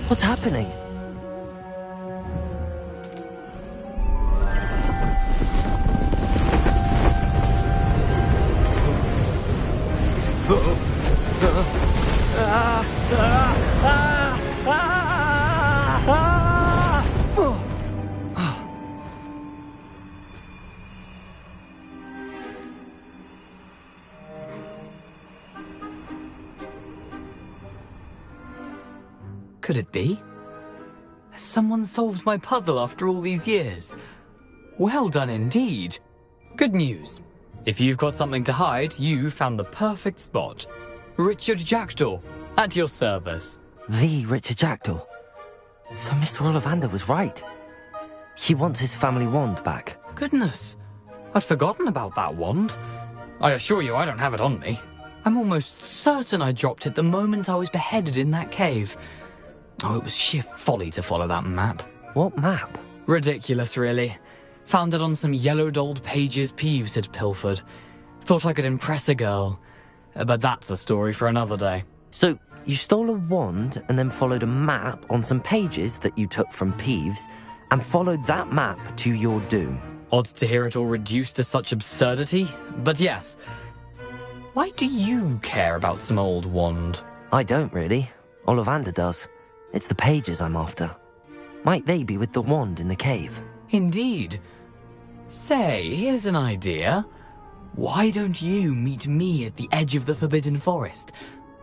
What's happening? Could it be? Someone solved my puzzle after all these years. Well done indeed. Good news. If you've got something to hide, you found the perfect spot. Richard Jackdaw, at your service. The Richard Jackdaw. So Mr. Ollivander was right. He wants his family wand back. Goodness, I'd forgotten about that wand. I assure you I don't have it on me. I'm almost certain I dropped it the moment I was beheaded in that cave. Oh, it was sheer folly to follow that map. What map? Ridiculous, really. Found it on some yellowed old pages Peeves had pilfered. Thought I could impress a girl. But that's a story for another day. So, you stole a wand and then followed a map on some pages that you took from Peeves and followed that map to your doom. Odd to hear it all reduced to such absurdity, but yes. Why do you care about some old wand? I don't really. Ollivander does. It's the pages I'm after. Might they be with the wand in the cave? Indeed. Say, here's an idea. Why don't you meet me at the edge of the Forbidden Forest?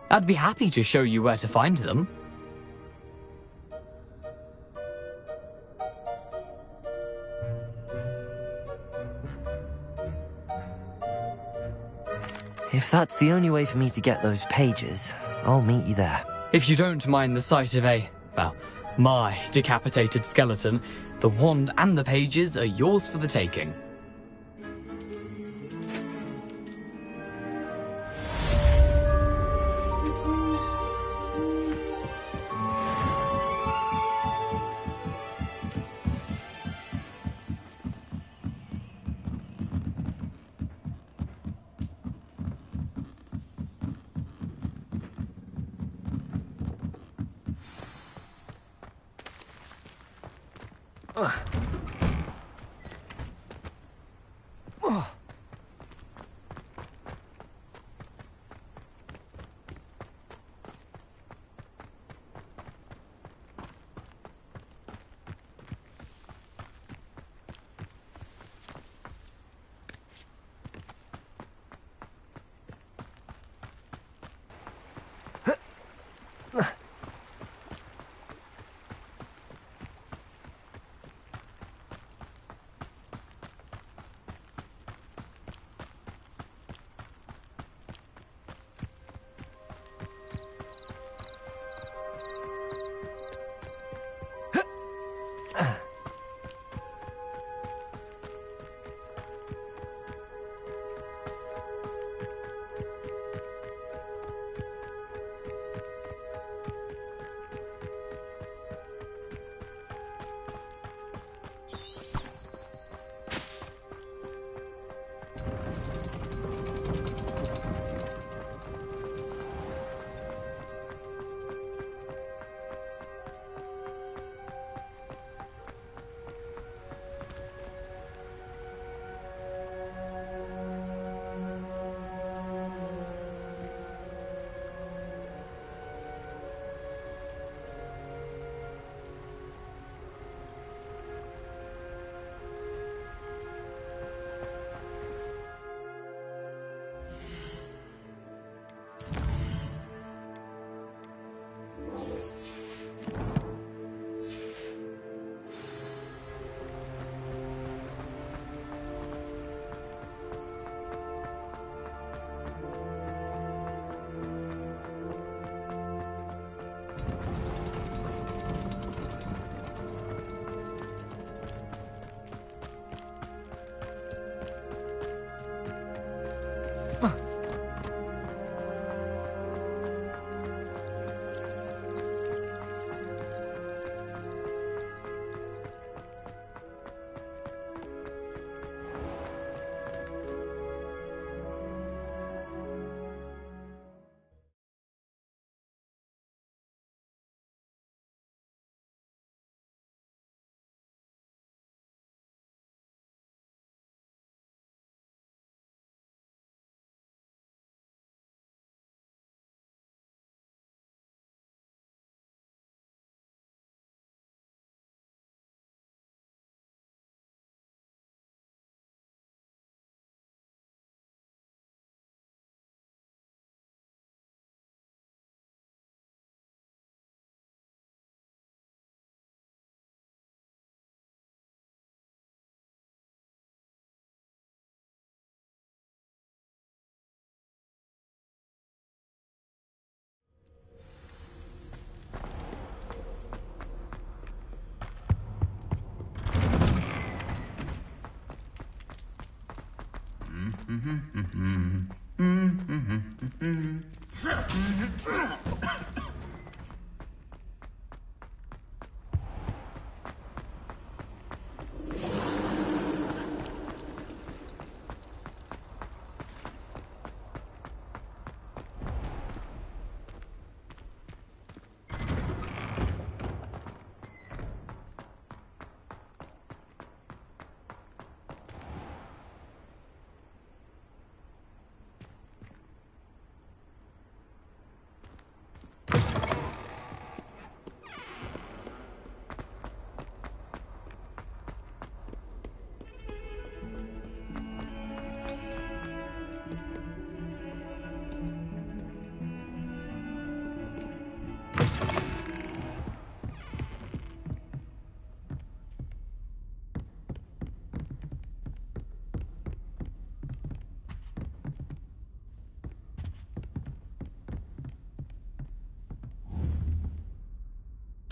I'd be happy to show you where to find them. If that's the only way for me to get those pages, I'll meet you there. If you don't mind the sight of my decapitated skeleton, the wand and the pages are yours for the taking.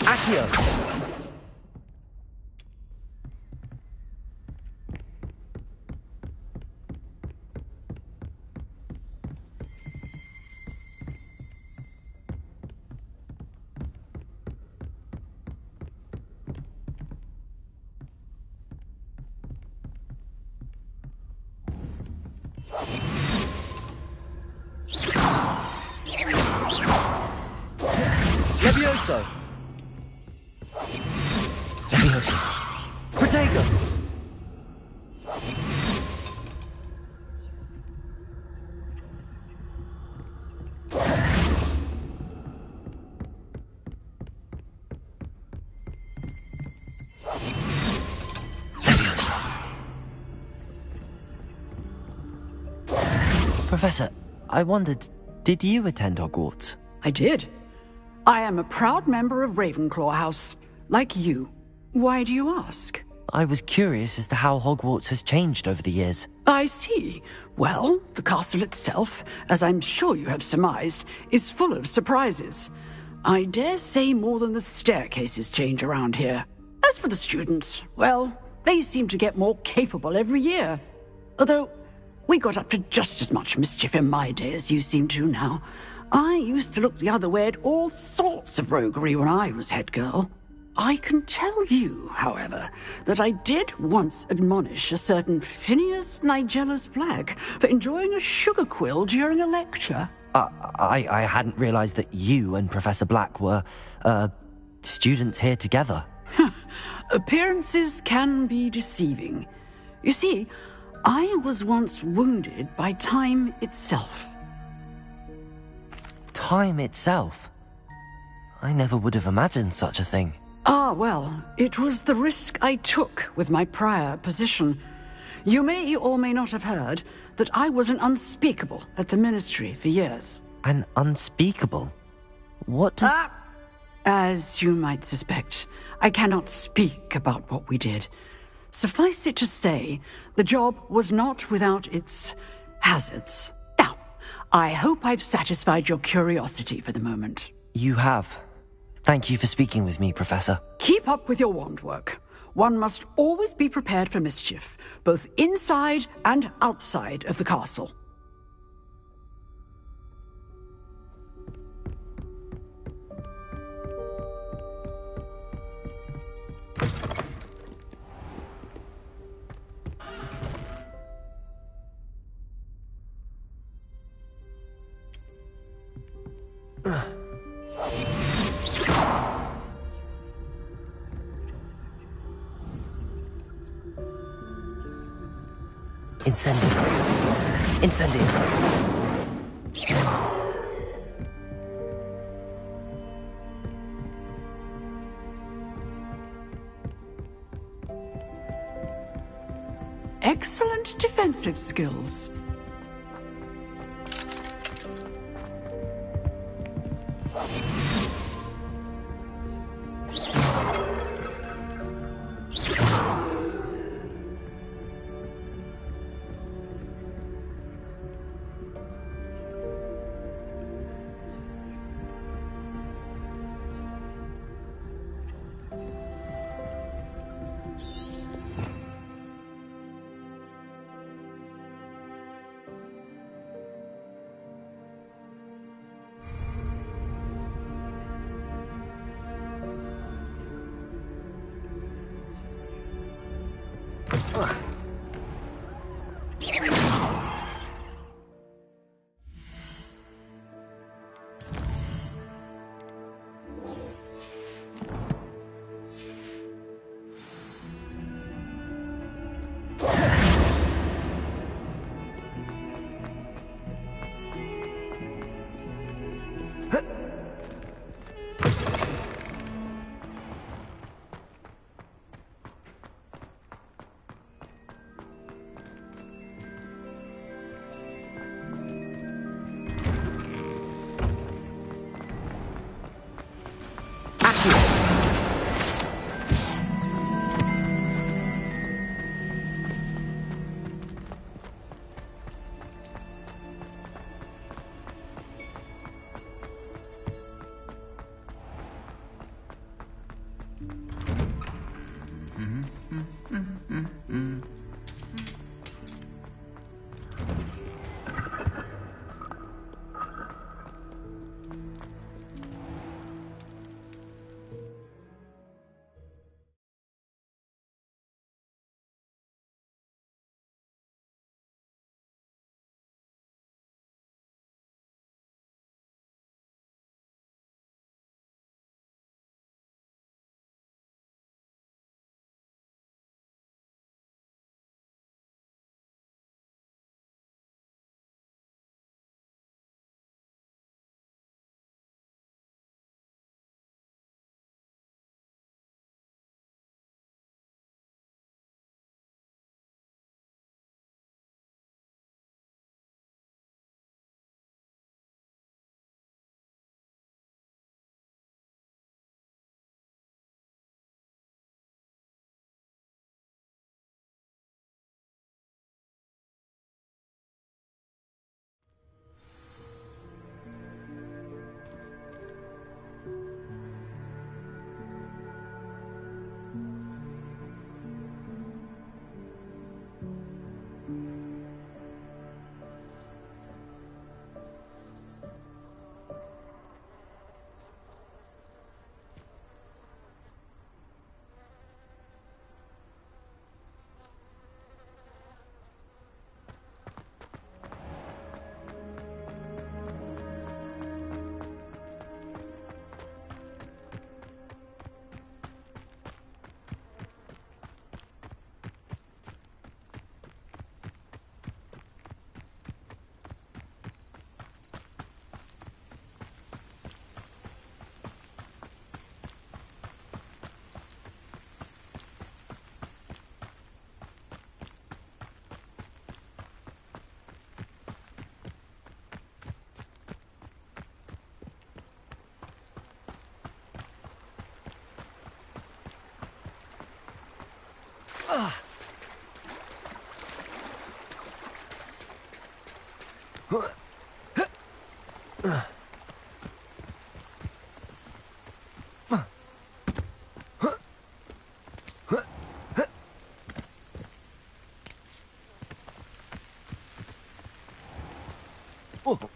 Accio! Levioso! Levioso! Protego! Professor, I wondered, did you attend Hogwarts? I did. I am a proud member of Ravenclaw House, like you. Why do you ask? I was curious as to how Hogwarts has changed over the years. I see. Well, the castle itself, as I'm sure you have surmised, is full of surprises. I dare say more than the staircases change around here. As for the students, well, they seem to get more capable every year. Although, we got up to just as much mischief in my day as you seem to now. I used to look the other way at all sorts of roguery when I was head girl. I can tell you, however, that I did once admonish a certain Phineas Nigella's Black for enjoying a sugar quill during a lecture. I hadn't realized that you and Professor Black were, students here together. Appearances can be deceiving. You see, I was once wounded by time itself. Time itself? I never would have imagined such a thing. Ah, well, it was the risk I took with my prior position. You may or may not have heard that I was an unspeakable at the Ministry for years. An unspeakable? What does... As you might suspect, I cannot speak about what we did. Suffice it to say, the job was not without its hazards. Now, I hope I've satisfied your curiosity for the moment. You have. Thank you for speaking with me, Professor. Keep up with your wand work. One must always be prepared for mischief, both inside and outside of the castle. Incendio. Incendio. Excellent defensive skills. Oh.